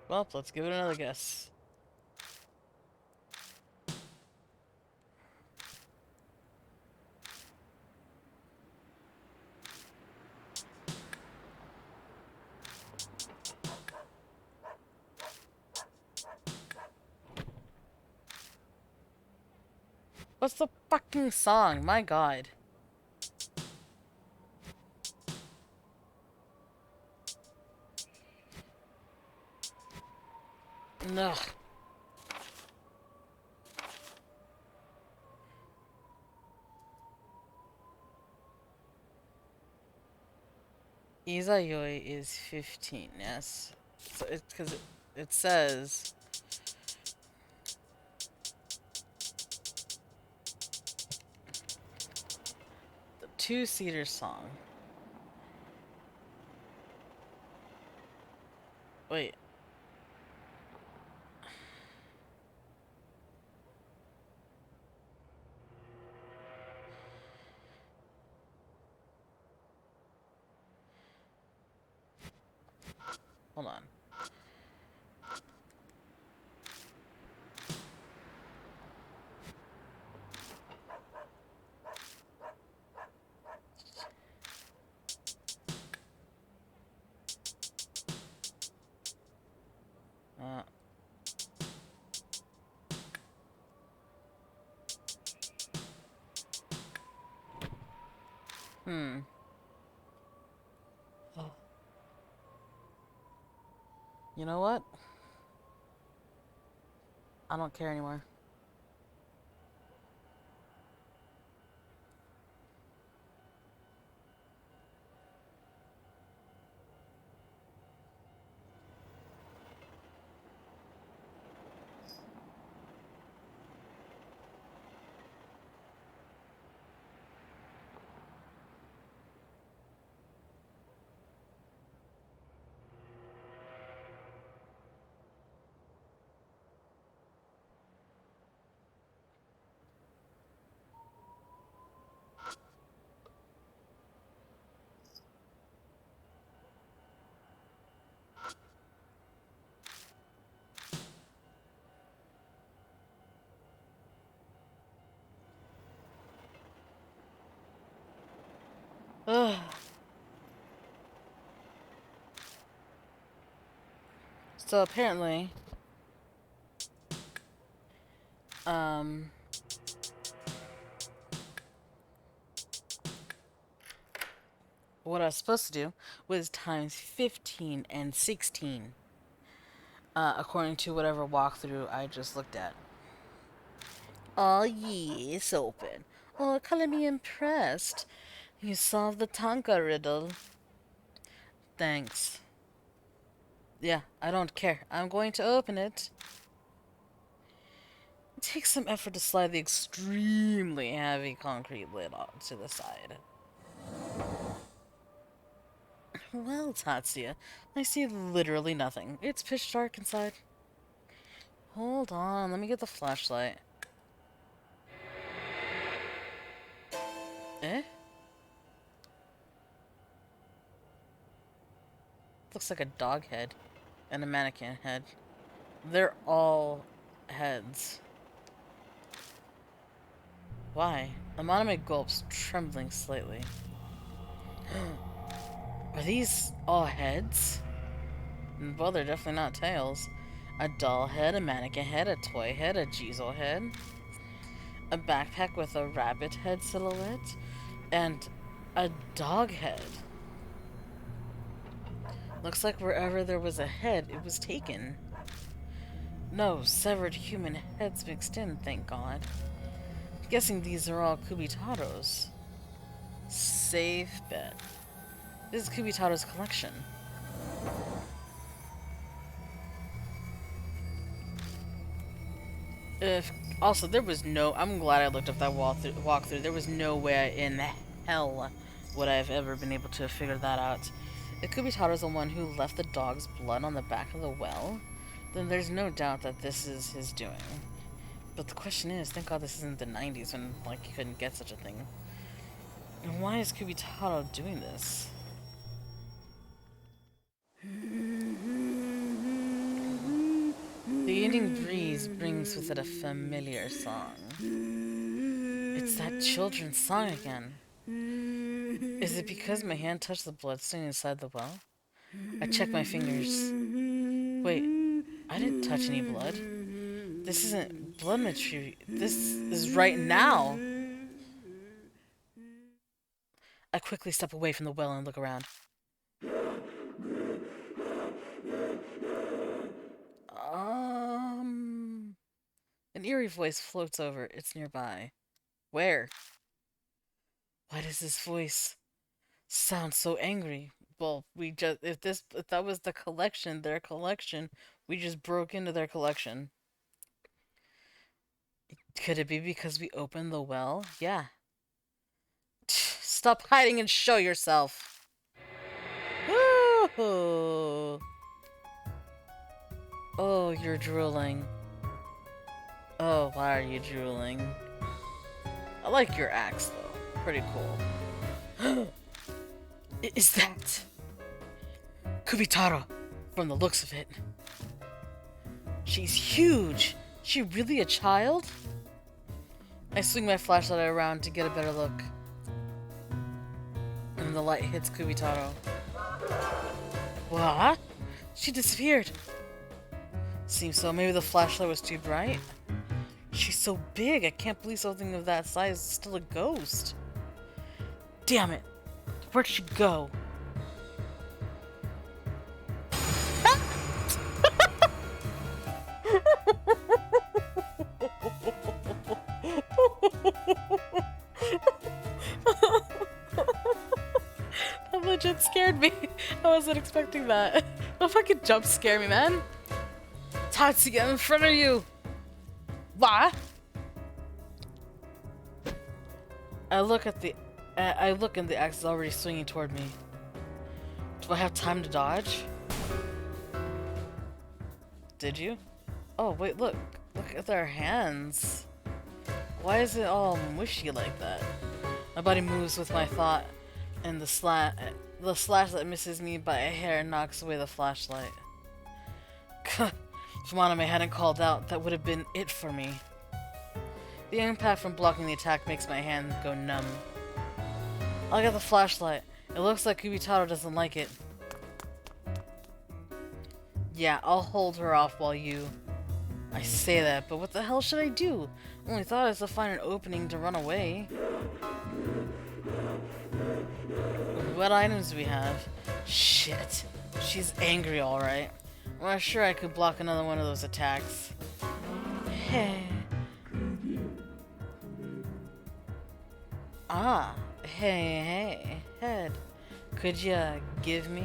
Well, let's give it another guess. What's the fucking song? My god. Ugh. Izayoi is 15, yes. So it's because it says the two-seater song. Wait, hold on. Uh, hmm. You know what? I don't care anymore. Ugh. So apparently, um, what I was supposed to do was times 15 and 16, according to whatever walkthrough I just looked at. Oh, yes, open. Oh, color me impressed. You solved the Tonka riddle. Thanks. Yeah, I don't care. I'm going to open it. It takes some effort to slide the extremely heavy concrete lid off to the side. Well, Tatsuya, I see literally nothing. It's pitch dark inside. Hold on, let me get the flashlight. Eh? Looks like a dog head and a mannequin head. They're all heads. Why? Amoname gulps, trembling slightly. Are these all heads? Well, they're definitely not tails. A doll head, a mannequin head, a toy head, a Jizo head, a backpack with a rabbit head silhouette, and a dog head. Looks like wherever there was a head, it was taken. No severed human heads mixed in, thank God. Guessing these are all Kubitaro's. Safe bet. This is Kubitaro's collection. If also there was no, I'm glad I looked up that walkthrough. There was no way in hell would I have ever been able to figure that out. If Kubitaro's the one who left the dog's blood on the back of the well, then there's no doubt that this is his doing. But the question is, thank God this isn't the 90s when like you couldn't get such a thing. And why is Kubitaro doing this? The evening breeze brings with it a familiar song. It's that children's song again. Is it because my hand touched the bloodstain inside the well? I check my fingers. Wait, I didn't touch any blood. This isn't blood material. This is right now. I quickly step away from the well and look around. An eerie voice floats over. It's nearby. Where? Why does this voice sound so angry? Well, if that was the collection, their collection, we just broke into their collection. Could it be because we opened the well? Yeah. Stop hiding and show yourself. Woo-hoo. Oh, you're drooling. Oh, why are you drooling? I like your axe, though. Pretty cool. Is that Kubitarou? From the looks of it. She's huge. She really a child? I swing my flashlight around to get a better look. And the light hits Kubitarou. What? She disappeared. Seems so. Maybe the flashlight was too bright? She's so big. I can't believe something of that size is still a ghost. Damn it. Where'd she go? That legit scared me. I wasn't expecting that. Don't fucking jump scare me, man. Tatsu, get in front of you. What? I look and the axe is already swinging toward me. Do I have time to dodge? Did you? Oh, wait, look. Look at their hands. Why is it all mushy like that? My body moves with my thought, and the slash that misses me by a hair knocks away the flashlight. If anime hadn't called out, that would have been it for me. The impact from blocking the attack makes my hand go numb. I'll get the flashlight. It looks like Kubitarou doesn't like it. Yeah, I'll hold her off while you... I say that, but what the hell should I do? Only thought is to find an opening to run away. What items do we have? Shit. She's angry, alright. I'm not sure I could block another one of those attacks. Hey. Ah. Hey, head. Could ya give me?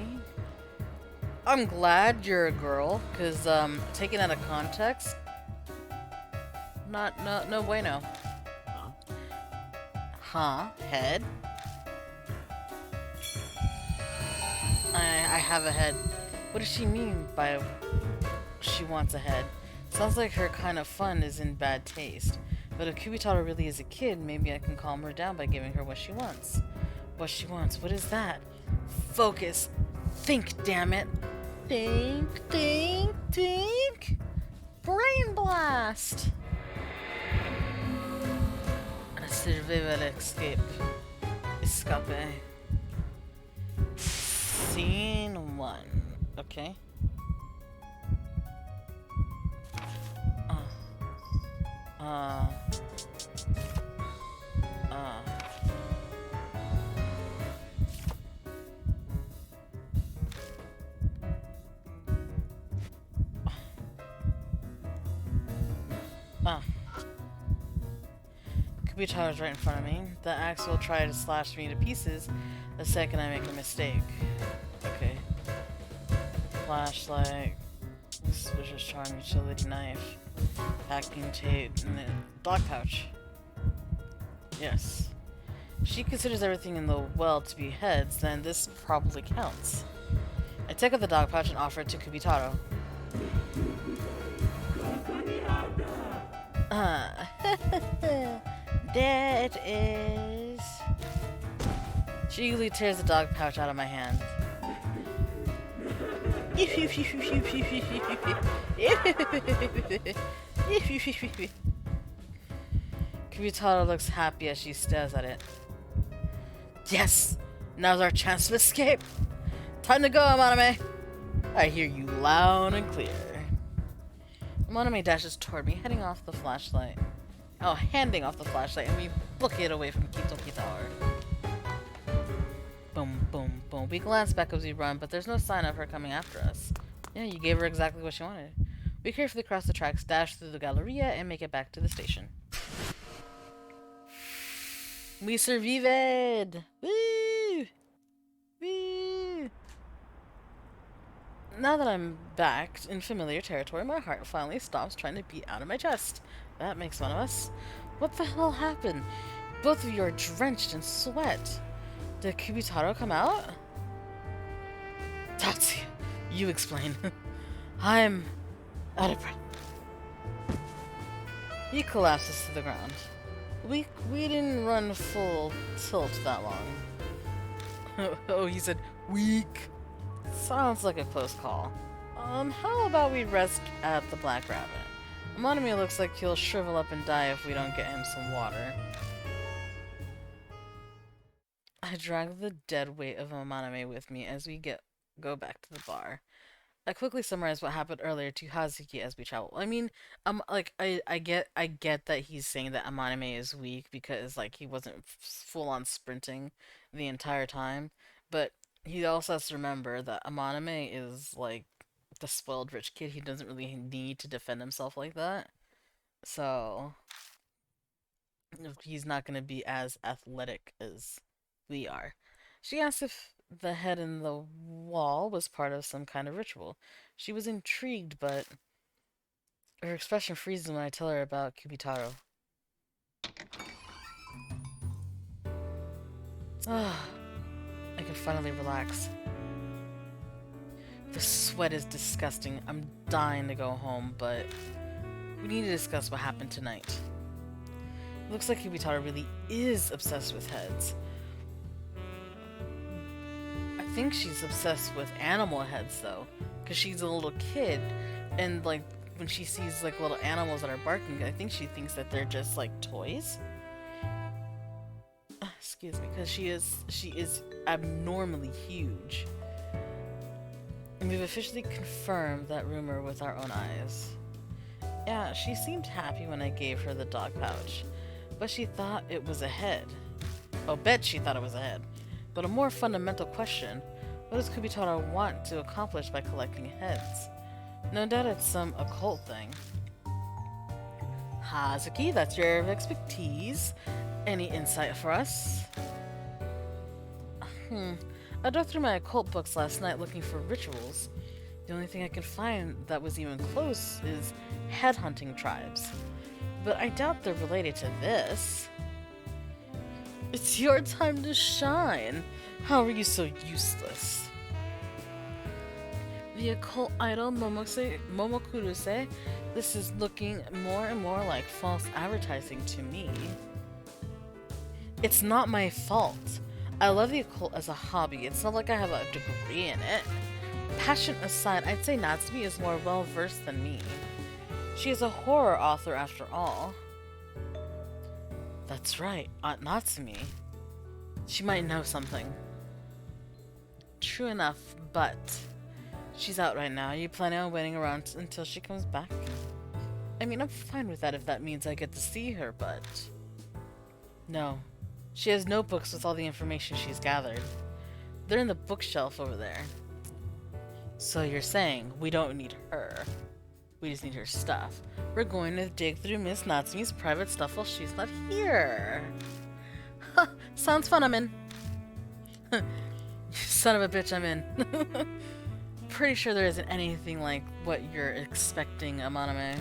I'm glad you're a girl, cause taken out of context, no bueno. Huh? Head? I have a head. What does she mean by she wants a head? Sounds like her kind of fun is in bad taste. But if Kubitarou really is a kid, maybe I can calm her down by giving her what she wants. What she wants? What is that? Focus. Think, damn it. Think, think, think. Brain blast. A survival escape. Escape. Scene 1. Okay. Kubitarou's right in front of me. The axe will try to slash me to pieces the second I make a mistake. Okay. Flashlight, suspicious charm, utility knife, packing tape, and then dog pouch. Yes. She considers everything in the well to be heads, then this probably counts. I take out the dog pouch and offer it to Kubitarou. That is... She eagerly tears the dog pouch out of my hand. Kubitarou looks happy as she stares at it. Yes! Now's our chance to escape! Time to go, Amaname! I hear you loud and clear. Amaname dashes toward me, heading off the flashlight. Oh, handing off the flashlight, and we book it away from Kitoki Tower. Boom, boom, boom. We glance back as we run, but there's no sign of her coming after us. Yeah, you gave her exactly what she wanted. We carefully cross the tracks, dash through the Galleria, and make it back to the station. We survived! Woo! Woo! Now that I'm back in familiar territory, my heart finally stops trying to beat out of my chest. That makes one of us. What the hell happened? Both of you are drenched in sweat. Did Kubitarou come out? Tatsuya, you explain. I'm out of breath. He collapses to the ground. We didn't run full tilt that long. Oh, he said weak. Sounds like a close call. How about we rest at the Black Rabbit? Monami looks like he'll shrivel up and die if we don't get him some water. I drag the dead weight of Amaname with me as we go back to the bar. I quickly summarize what happened earlier to Hazuki as we travel. I mean, like I get that he's saying that Amaname is weak because like he wasn't full on sprinting the entire time, but he also has to remember that Amaname is like the spoiled rich kid. He doesn't really need to defend himself like that, so he's not going to be as athletic as we are. She asked if the head in the wall was part of some kind of ritual. She was intrigued, but her expression freezes when I tell her about Kubitarou. Ah, I can finally relax. The sweat is disgusting. I'm dying to go home, but we need to discuss what happened tonight. It looks like Kubitarou really is obsessed with heads. I think she's obsessed with animal heads, though, because she's a little kid, and like when she sees like little animals that are barking, I think she thinks that they're just like toys. Excuse me, because she is abnormally huge, and we've officially confirmed that rumor with our own eyes. Yeah, she seemed happy when I gave her the dog pouch, but she thought it was a head. Oh, bet she thought it was a head. But a more fundamental question, what does Kubitarou want to accomplish by collecting heads? No doubt it's some occult thing. Hazuki, that's your area of expertise. Any insight for us? I dug through my occult books last night looking for rituals. The only thing I could find that was even close is headhunting tribes. But I doubt they're related to this. It's your time to shine. How are you so useless? The occult idol Momokuru-se, this is looking more and more like false advertising to me. It's not my fault. I love the occult as a hobby. It's not like I have a degree in it. Passion aside, I'd say Natsume is more well-versed than me. She is a horror author after all. That's right, Aunt Natsume. She might know something. True enough, but she's out right now. Are you planning on waiting around until she comes back? I mean, I'm fine with that if that means I get to see her, but... No. She has notebooks with all the information she's gathered. They're in the bookshelf over there. So you're saying we don't need her. We just need her stuff. We're going to dig through Miss Natsume's private stuff while she's not here. Ha! Sounds fun, I'm in. Son of a bitch, I'm in. Pretty sure there isn't anything like what you're expecting, Amaname.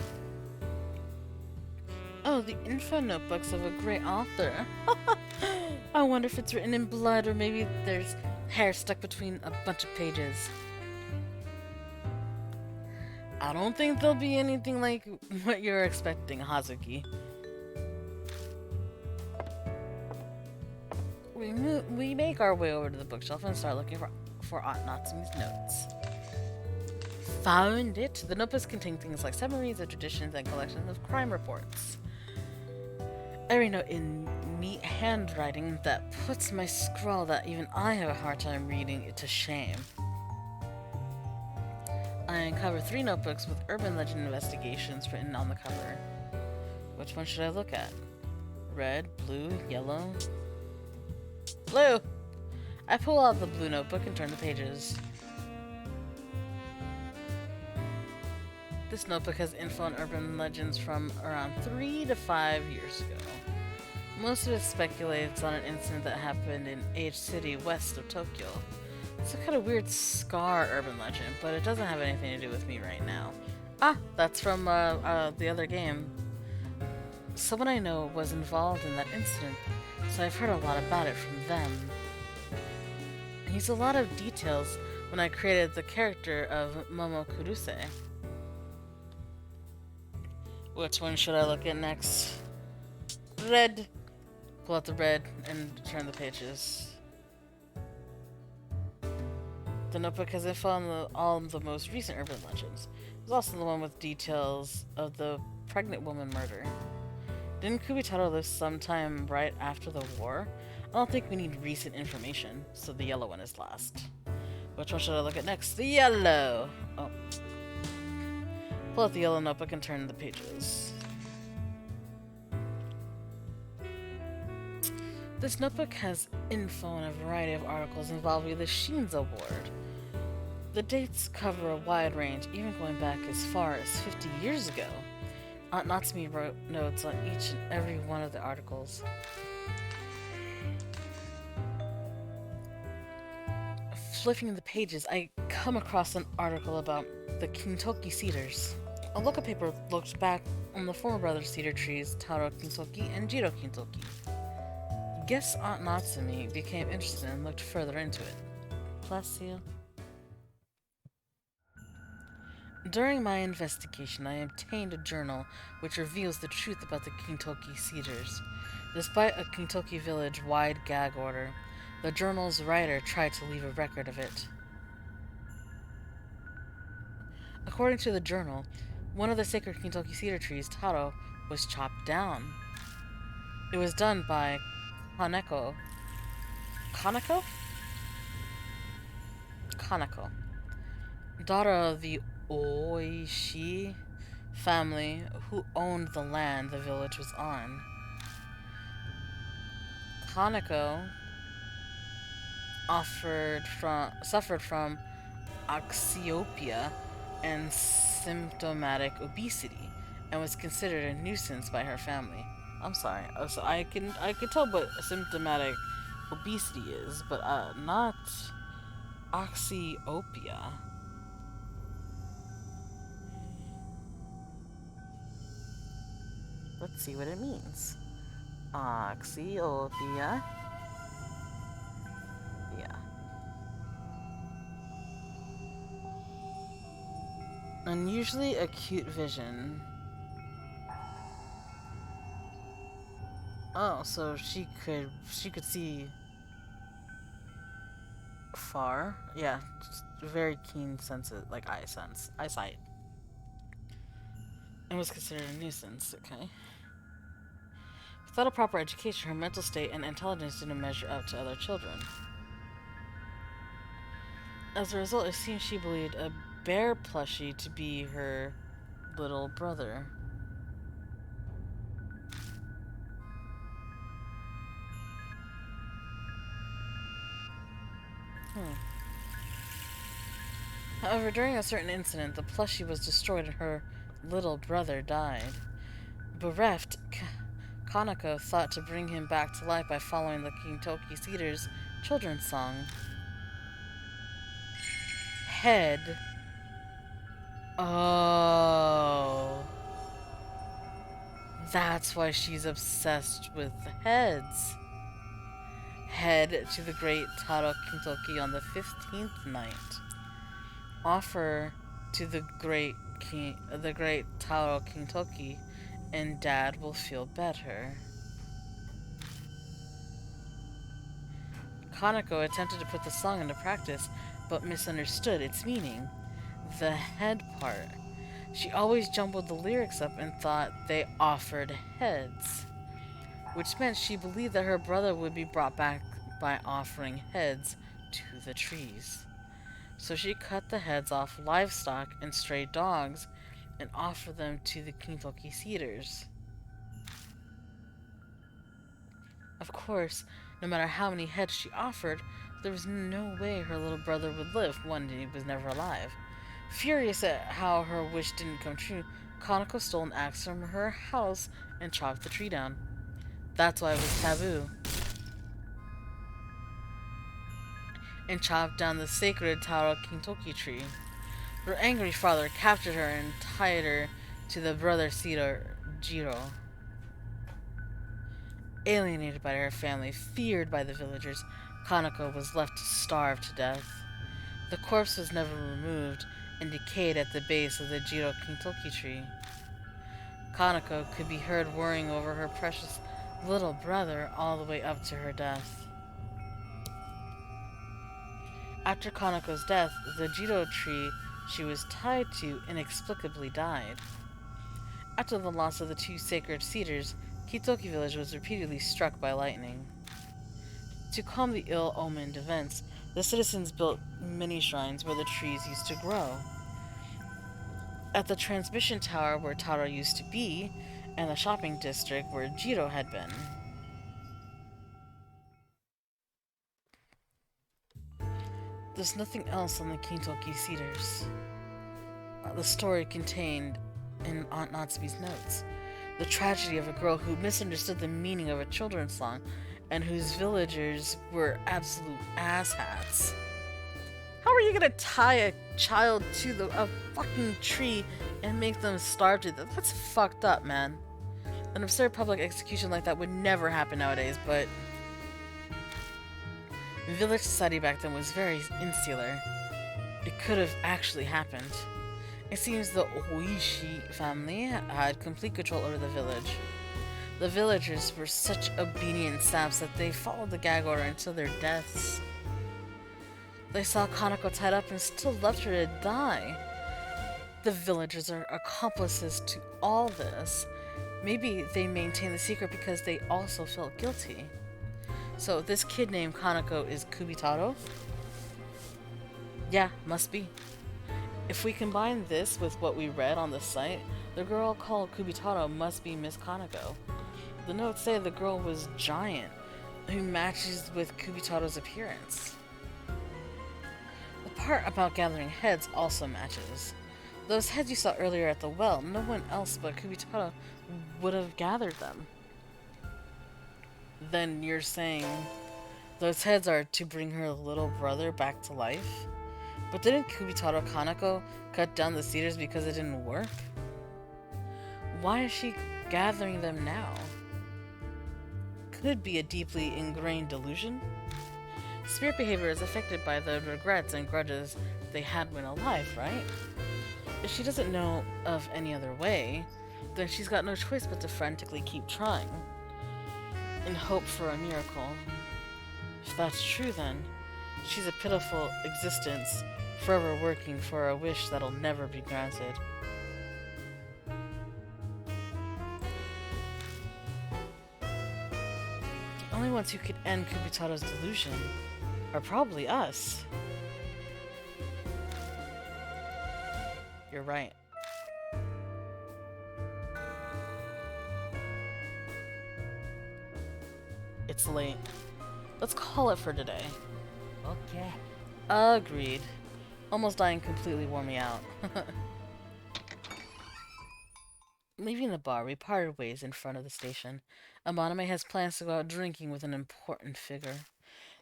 Oh, the info notebooks of a great author. I wonder if it's written in blood or maybe there's hair stuck between a bunch of pages. I don't think there'll be anything like what you're expecting, Hazuki. We make our way over to the bookshelf and start looking for Aunt Natsume's notes. Found it! The notebooks contain things like summaries of traditions and collections of crime reports. Every note in neat handwriting that puts my scrawl that even I have a hard time reading it to shame. I uncover 3 notebooks with urban legend investigations written on the cover. Which one should I look at? Red, blue, yellow? Blue! I pull out the blue notebook and turn the pages. This notebook has info on urban legends from around 3 to 5 years ago. Most of it speculates on an incident that happened in H City west of Tokyo. It's a kind of weird Scar urban legend, but it doesn't have anything to do with me right now. Ah, that's from the other game. Someone I know was involved in that incident, so I've heard a lot about it from them. I used a lot of details when I created the character of Momo Kuruse. Which one should I look at next? Red. Pull out the red and turn the pages. The notebook has info on all the most recent urban legends. There's also the one with details of the pregnant woman murder. Didn't Kubitarou live sometime right after the war? I don't think we need recent information, so the yellow one is last. Which one should I look at next? The yellow! Oh. Pull out the yellow notebook and turn the pages. This notebook has info on a variety of articles involving the Shinzo Board. The dates cover a wide range, even going back as far as 50 years ago. Aunt Natsumi wrote notes on each and every one of the articles. Flipping the pages, I come across an article about the Kintoki cedars. A local paper looked back on the former brothers' cedar trees, Taro Kintoki and Jiro Kintoki. Guess Aunt Natsumi became interested and looked further into it. Bless you. During my investigation, I obtained a journal which reveals the truth about the Kintoki cedars. Despite a Kintoki village-wide gag order, the journal's writer tried to leave a record of it. According to the journal, one of the sacred Kintoki cedar trees, Taro, was chopped down. It was done by Kaneko. Kaneko? Kaneko, daughter of the Oishi family who owned the land the village was on. Kaneko suffered from oxyopia and symptomatic obesity and was considered a nuisance by her family. I'm sorry. Oh, so I can tell what symptomatic obesity is, but not oxyopia. Let's see what it means. Oxyopia. Yeah. Unusually acute vision. Oh, so she could see far. Yeah, just very keen senses, like eyesight, and was considered a nuisance. Okay. Without a proper education, her mental state and intelligence didn't measure up to other children. As a result, it seems she believed a bear plushie to be her little brother. However, during a certain incident, the plushie was destroyed and her little brother died. Bereft, Kaneko thought to bring him back to life by following the Kintoki Cedars children's song. Head. Oh. That's why she's obsessed with heads. Head to the great Taro Kintoki on the 15th night. Offer to the great Taro Kintoki, and Dad will feel better. Kaneko attempted to put the song into practice, but misunderstood its meaning. The head part. She always jumbled the lyrics up and thought they offered heads, which meant she believed that her brother would be brought back by offering heads to the trees. So she cut the heads off livestock and stray dogs and offered them to the Kintoki cedars. Of course, no matter how many heads she offered, there was no way her little brother would live. One, he was never alive. Furious at how her wish didn't come true, Kaneko stole an axe from her house and chopped the tree down. That's why it was taboo. and chopped down the sacred Taro Kintoki tree. Her angry father captured her and tied her to the brother cedar Jiro. Alienated by her family, feared by the villagers, Kanako was left to starve to death. The corpse was never removed and decayed at the base of the Jiro Kintoki tree. Kanako could be heard worrying over her precious little brother all the way up to her death. After Kanako's death, the Jiro tree she was tied to inexplicably died. After the loss of the two sacred cedars, Kitoki village was repeatedly struck by lightning. To calm the ill-omened events, the citizens built many shrines where the trees used to grow. At the transmission tower where Taro used to be, and the shopping district where Jiro had been. There's nothing else on the Kintoki Cedars. The story contained in Aunt Natsume's notes. The tragedy of a girl who misunderstood the meaning of a children's song and whose villagers were absolute asshats. How are you gonna tie a child to a fucking tree and make them starve to death? That's fucked up, man. An absurd public execution like that would never happen nowadays, but village society back then was very insular. It could have actually happened. It seems the Oishi family had complete control over the village. The villagers were such obedient saps that they followed the gag order until their deaths. They saw Kanako tied up and still left her to die. The villagers are accomplices to all this. Maybe they maintain the secret because they also felt guilty. So this kid named Kanako is Kubitarou? Yeah, must be. If we combine this with what we read on the site, the girl called Kubitarou must be Miss Kanako. The notes say the girl was giant, who matches with Kubitarou's appearance. The part about gathering heads also matches. Those heads you saw earlier at the well, no one else but Kubitarou would have gathered them. Then you're saying those heads are to bring her little brother back to life? But didn't Kubitarou Kanako cut down the cedars because it didn't work? Why is she gathering them now? Could be a deeply ingrained delusion. Spirit behavior is affected by the regrets and grudges they had when alive, right? If she doesn't know of any other way, then she's got no choice but to frantically keep trying, in hope for a miracle. If that's true, then she's a pitiful existence, forever working for a wish that'll never be granted. The only ones who could end Kubitarou's delusion are probably us. You're right. It's late. Let's call it for today. Okay. Agreed. Almost dying completely wore me out. Leaving the bar, we parted ways in front of the station. Amaname has plans to go out drinking with an important figure.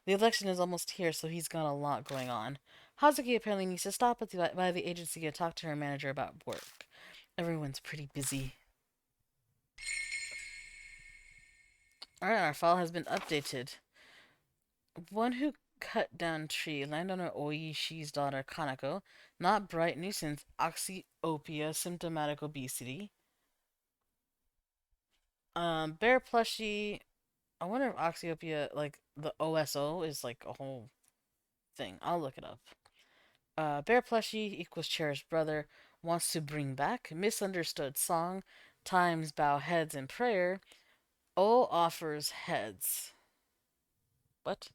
The election is almost here, so he's got a lot going on. Hazuki apparently needs to stop by the agency to talk to her manager about work. Everyone's pretty busy. Alright, our file has been updated. One who cut down tree, landowner Oishi's daughter Kanako, not bright nuisance, oxyopia, symptomatic obesity. Bear plushie. I wonder if oxyopia, like the OSO, is like a whole thing. I'll look it up. Bear plushie equals cherished brother, wants to bring back, misunderstood song, times bow heads in prayer, O offers heads. What?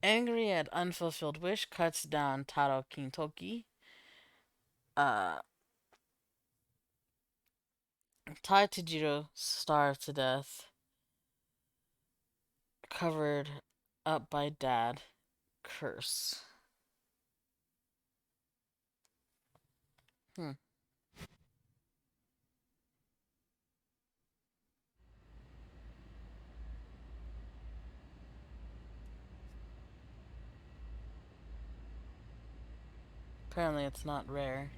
Angry at unfulfilled wish, cuts down Taro Kintoki. Uh, tied to Jiro, starved to death. Covered up by dad, curse. Hmm. Apparently it's not rare.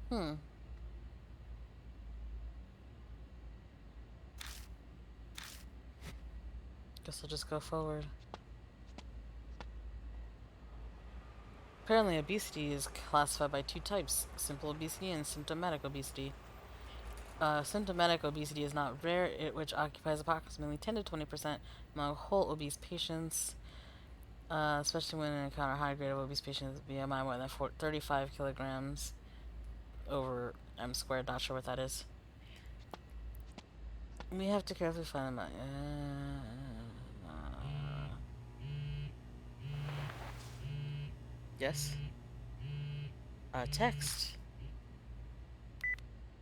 Hmm. Guess I'll just go forward. Apparently obesity is classified by two types, simple obesity and symptomatic obesity. Symptomatic obesity is not rare, which occupies approximately 10 to 20% among whole obese patients, especially when they encounter high grade of obese patients with BMI more than 35 kilograms over m squared. Not sure what that is. We have to carefully find them out. Yes? Text.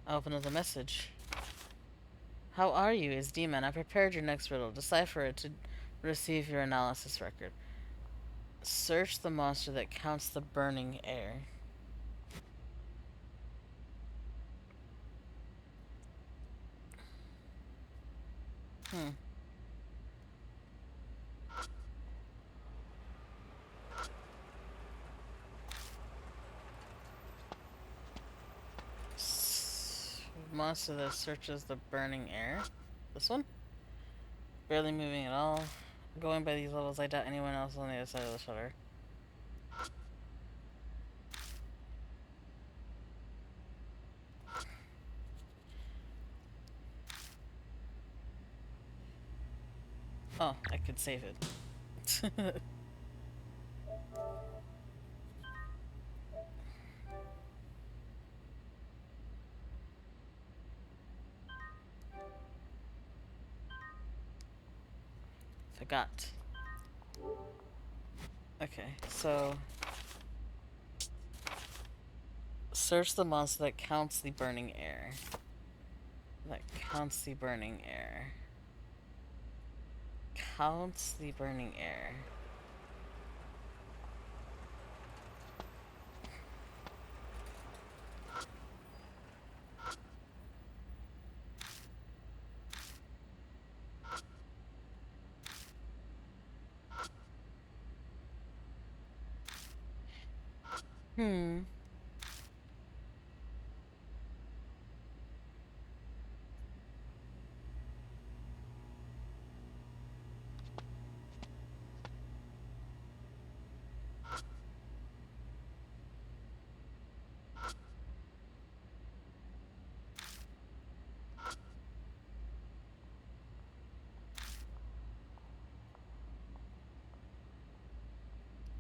Open up the message. How are you? Is D-Man. I prepared your next riddle. Decipher it to receive your analysis record. Search the monster that counts the burning air. Hmm. Monster that searches the burning air. This one? Barely moving at all. Going by these levels, I doubt anyone else on the other side of the shutter. Oh, I could save it. Forgot. Okay, so search the monster that counts the burning air. That counts the burning air. Counts the burning air. Hmm.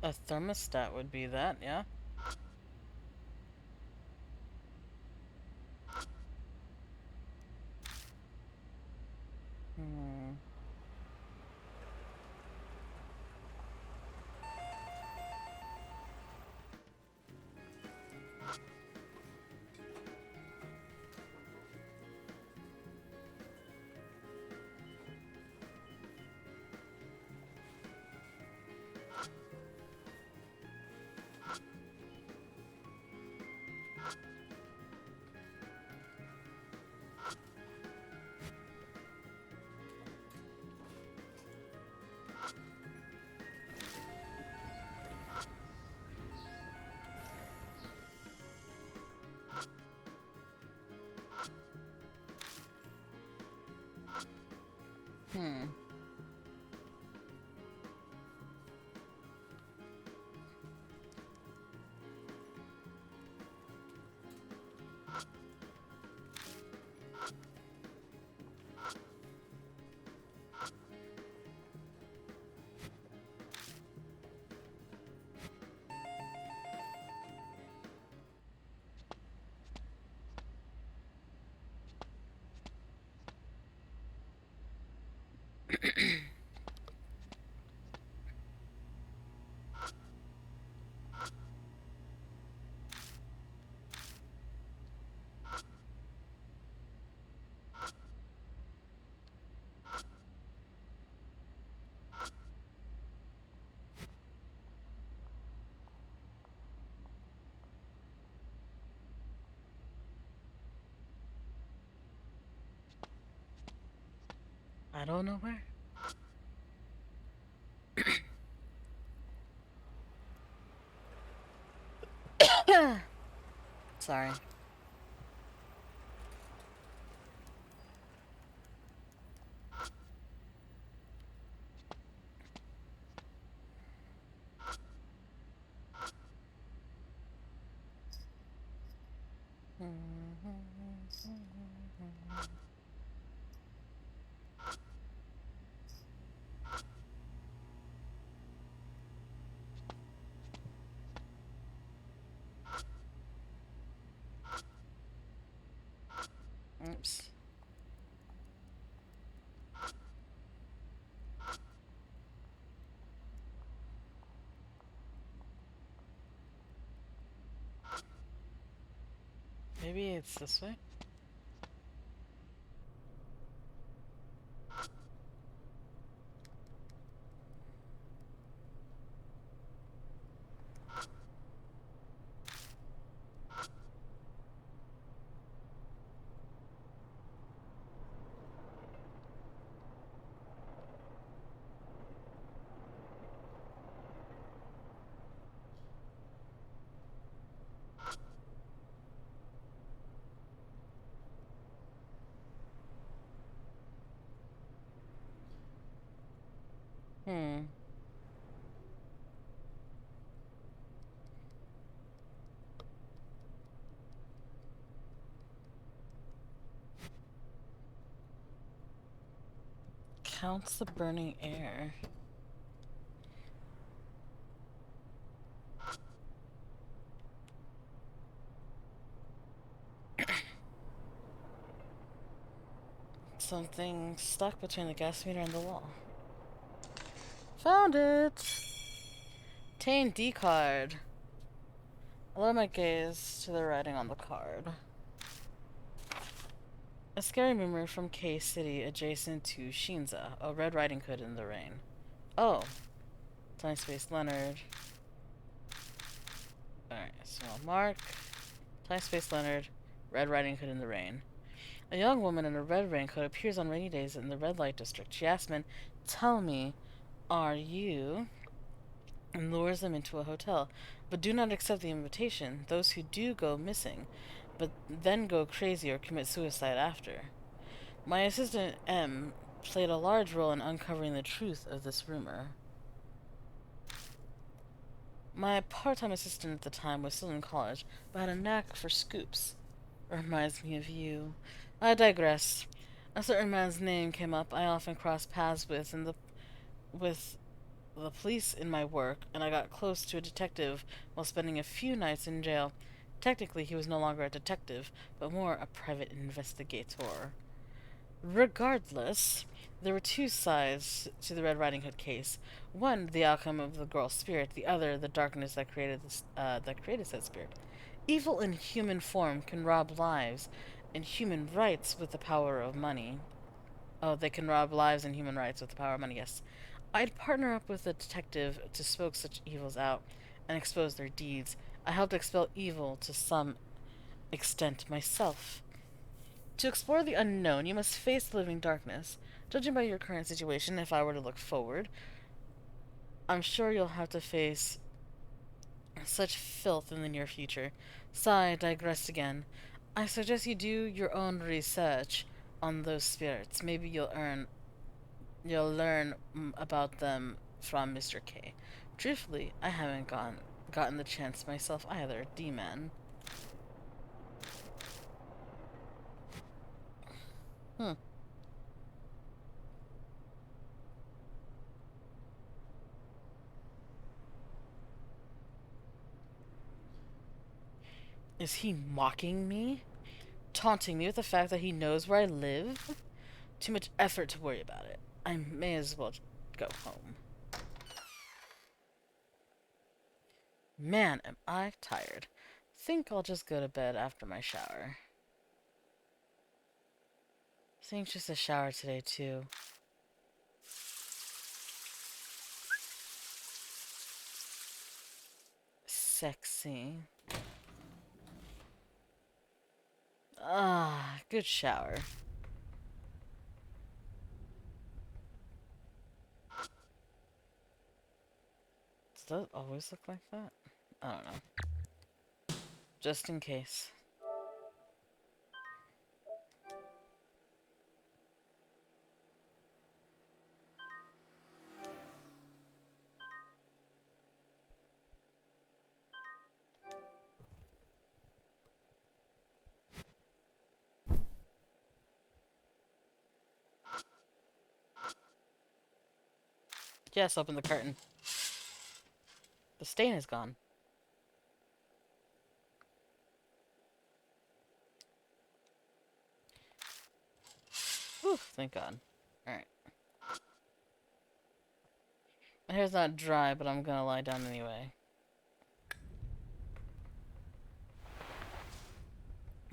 A thermostat would be that, yeah? Hmm. Hmm. I don't know where. Sorry. Oops. Maybe it's this way? Hmm. Counts the burning air. Something stuck between the gas meter and the wall. Found it! Obtain D card. Allow my gaze to the writing on the card. A scary rumor from K City adjacent to Shinza. A Red Riding Hood in the rain. Oh. Time Space Leonard. Alright, so Mark. Time Space Leonard. Red Riding Hood in the rain. A young woman in a red raincoat appears on rainy days in the red light district. She asks men, "Tell me, are you?" and lures them into a hotel. But do not accept the invitation. Those who do go missing, but then go crazy or commit suicide after. My assistant M played a large role in uncovering the truth of this rumor. My part-time assistant at the time was still in college, but had a knack for scoops. Reminds me of you. I digress. A certain man's name came up I often crossed paths with the police in my work, and I got close to a detective while spending a few nights in jail. Technically, he was no longer a detective, but more a private investigator. Regardless, there were two sides to the Red Riding Hood case. One, the outcome of the girl's spirit; the other, the darkness that created said spirit. Evil in human form can rob lives and human rights with the power of money. Oh, they can rob lives and human rights with the power of money, yes. I'd partner up with a detective to smoke such evils out and expose their deeds. I helped expel evil to some extent myself. To explore the unknown, you must face the living darkness. Judging by your current situation, if I were to look forward, I'm sure you'll have to face such filth in the near future. Sigh, digressed again. I suggest you do your own research on those spirits. Maybe you'll learn about them from Mr. K. Truthfully, I haven't gotten the chance myself either, D-man. Hmm. Is he mocking me? Taunting me with the fact that he knows where I live? Too much effort to worry about it. I may as well go home. Man, am I tired. Think I'll just go to bed after my shower. Think just a shower today, too. Sexy. Ah, good shower. Does it always look like that? I don't know. Just in case. Yes, open the curtain. The stain is gone. Whew, thank God. Alright. My hair's not dry, but I'm gonna lie down anyway.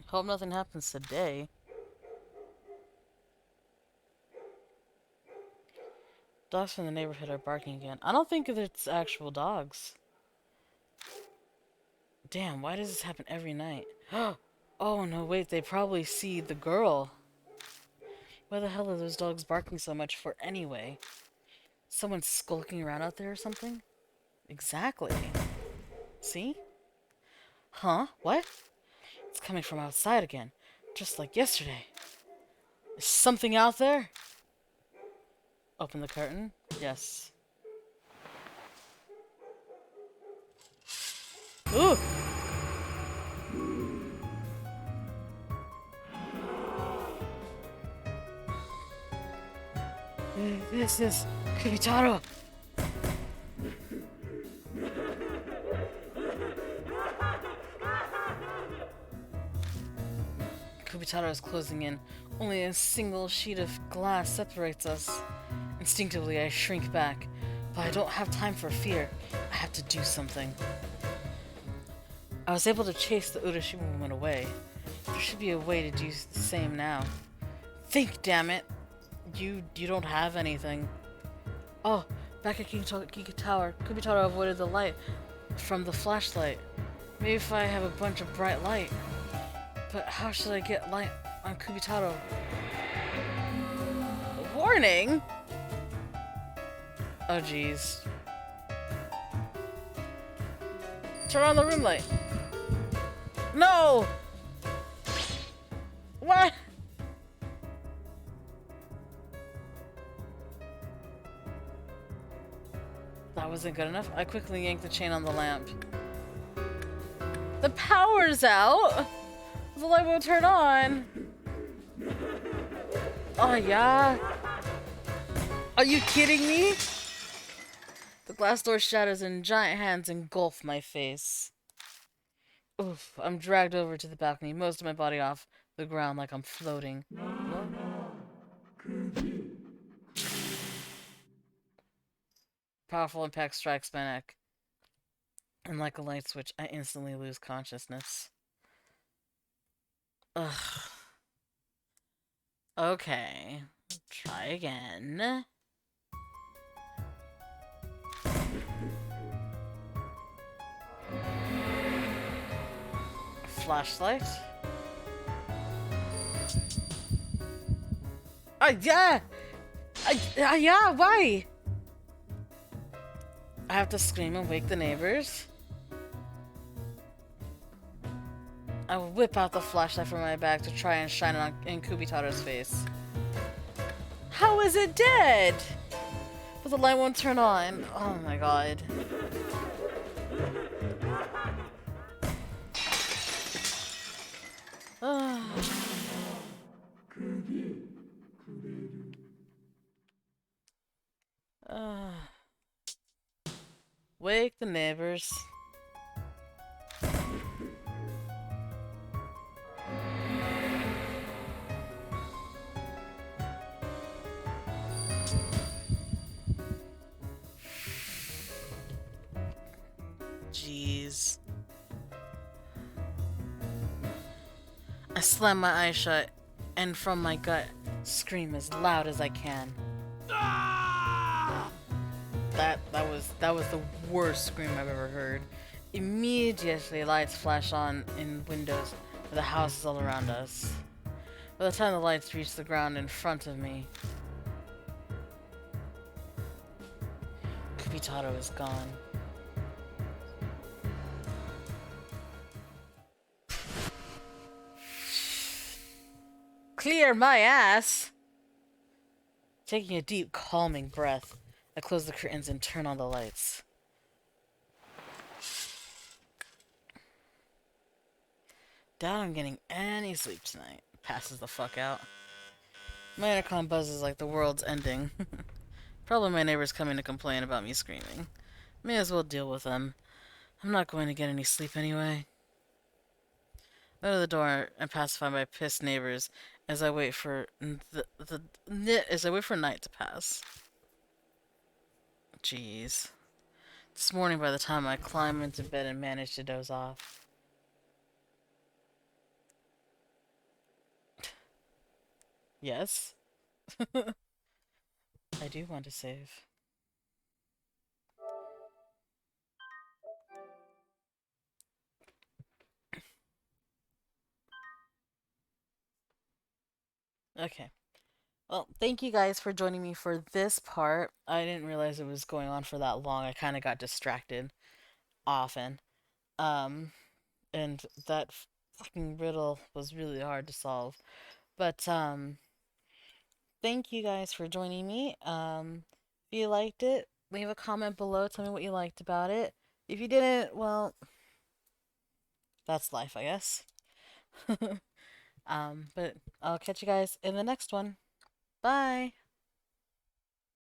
Hope nothing happens today. Dogs from the neighborhood are barking again. I don't think it's actual dogs. Damn, why does this happen every night? Oh no, wait, they probably see the girl. Why the hell are those dogs barking so much for anyway? Someone skulking around out there or something? Exactly. See? Huh? What? It's coming from outside again. Just like yesterday. Is something out there? Open the curtain? Yes. Ooh! This is Kubitarou! Kubitarou is closing in. Only a single sheet of glass separates us. Instinctively, I shrink back. But I don't have time for fear. I have to do something. I was able to chase the Urashima woman away. There should be a way to do the same now. Think, damn it! You don't have anything. Oh, back at Giga Tower, Kubitarou avoided the light from the flashlight. Maybe if I have a bunch of bright light. But how should I get light on Kubitarou? Warning! Oh jeez. Turn on the room light. No! What? That wasn't good enough. I quickly yanked the chain on the lamp. The power's out! The light won't turn on! Oh yeah? Are you kidding me? The glass door shatters and giant hands engulf my face. Oof, I'm dragged over to the balcony, most of my body off the ground like I'm floating. What? Powerful impact strikes my neck. And like a light switch, I instantly lose consciousness. Ugh. Okay. Try again. Flashlight. Yeah! Yeah, why? I have to scream and wake the neighbors. I whip out the flashlight from my bag to try and shine it in Kubitarou's face. How is it dead? But the light won't turn on. Oh my god. Wake the neighbors. Jeez. I slam my eyes shut and from my gut scream as loud as I can. That was the worst scream I've ever heard. Immediately lights flash on in windows of the houses all around us. By the time the lights reach the ground in front of me, Kubitarou is gone. clear my ass. Taking a deep, calming breath, I close the curtains and turn on the lights. Doubt I'm getting any sleep tonight. Passes the fuck out. My intercom buzzes like the world's ending. Probably my neighbors coming to complain about me screaming. May as well deal with them. I'm not going to get any sleep anyway. I go to the door and pacify my pissed neighbors as I wait for night to pass. Jeez. This morning, by the time I climb into bed and manage to doze off. Yes, I do want to save. Okay. Well, thank you guys for joining me for this part. I didn't realize it was going on for that long. I kind of got distracted often. Um, and that fucking riddle was really hard to solve. But thank you guys for joining me. If you liked it, leave a comment below. Tell me what you liked about it. If you didn't, well, that's life, I guess. But I'll catch you guys in the next one. Bye.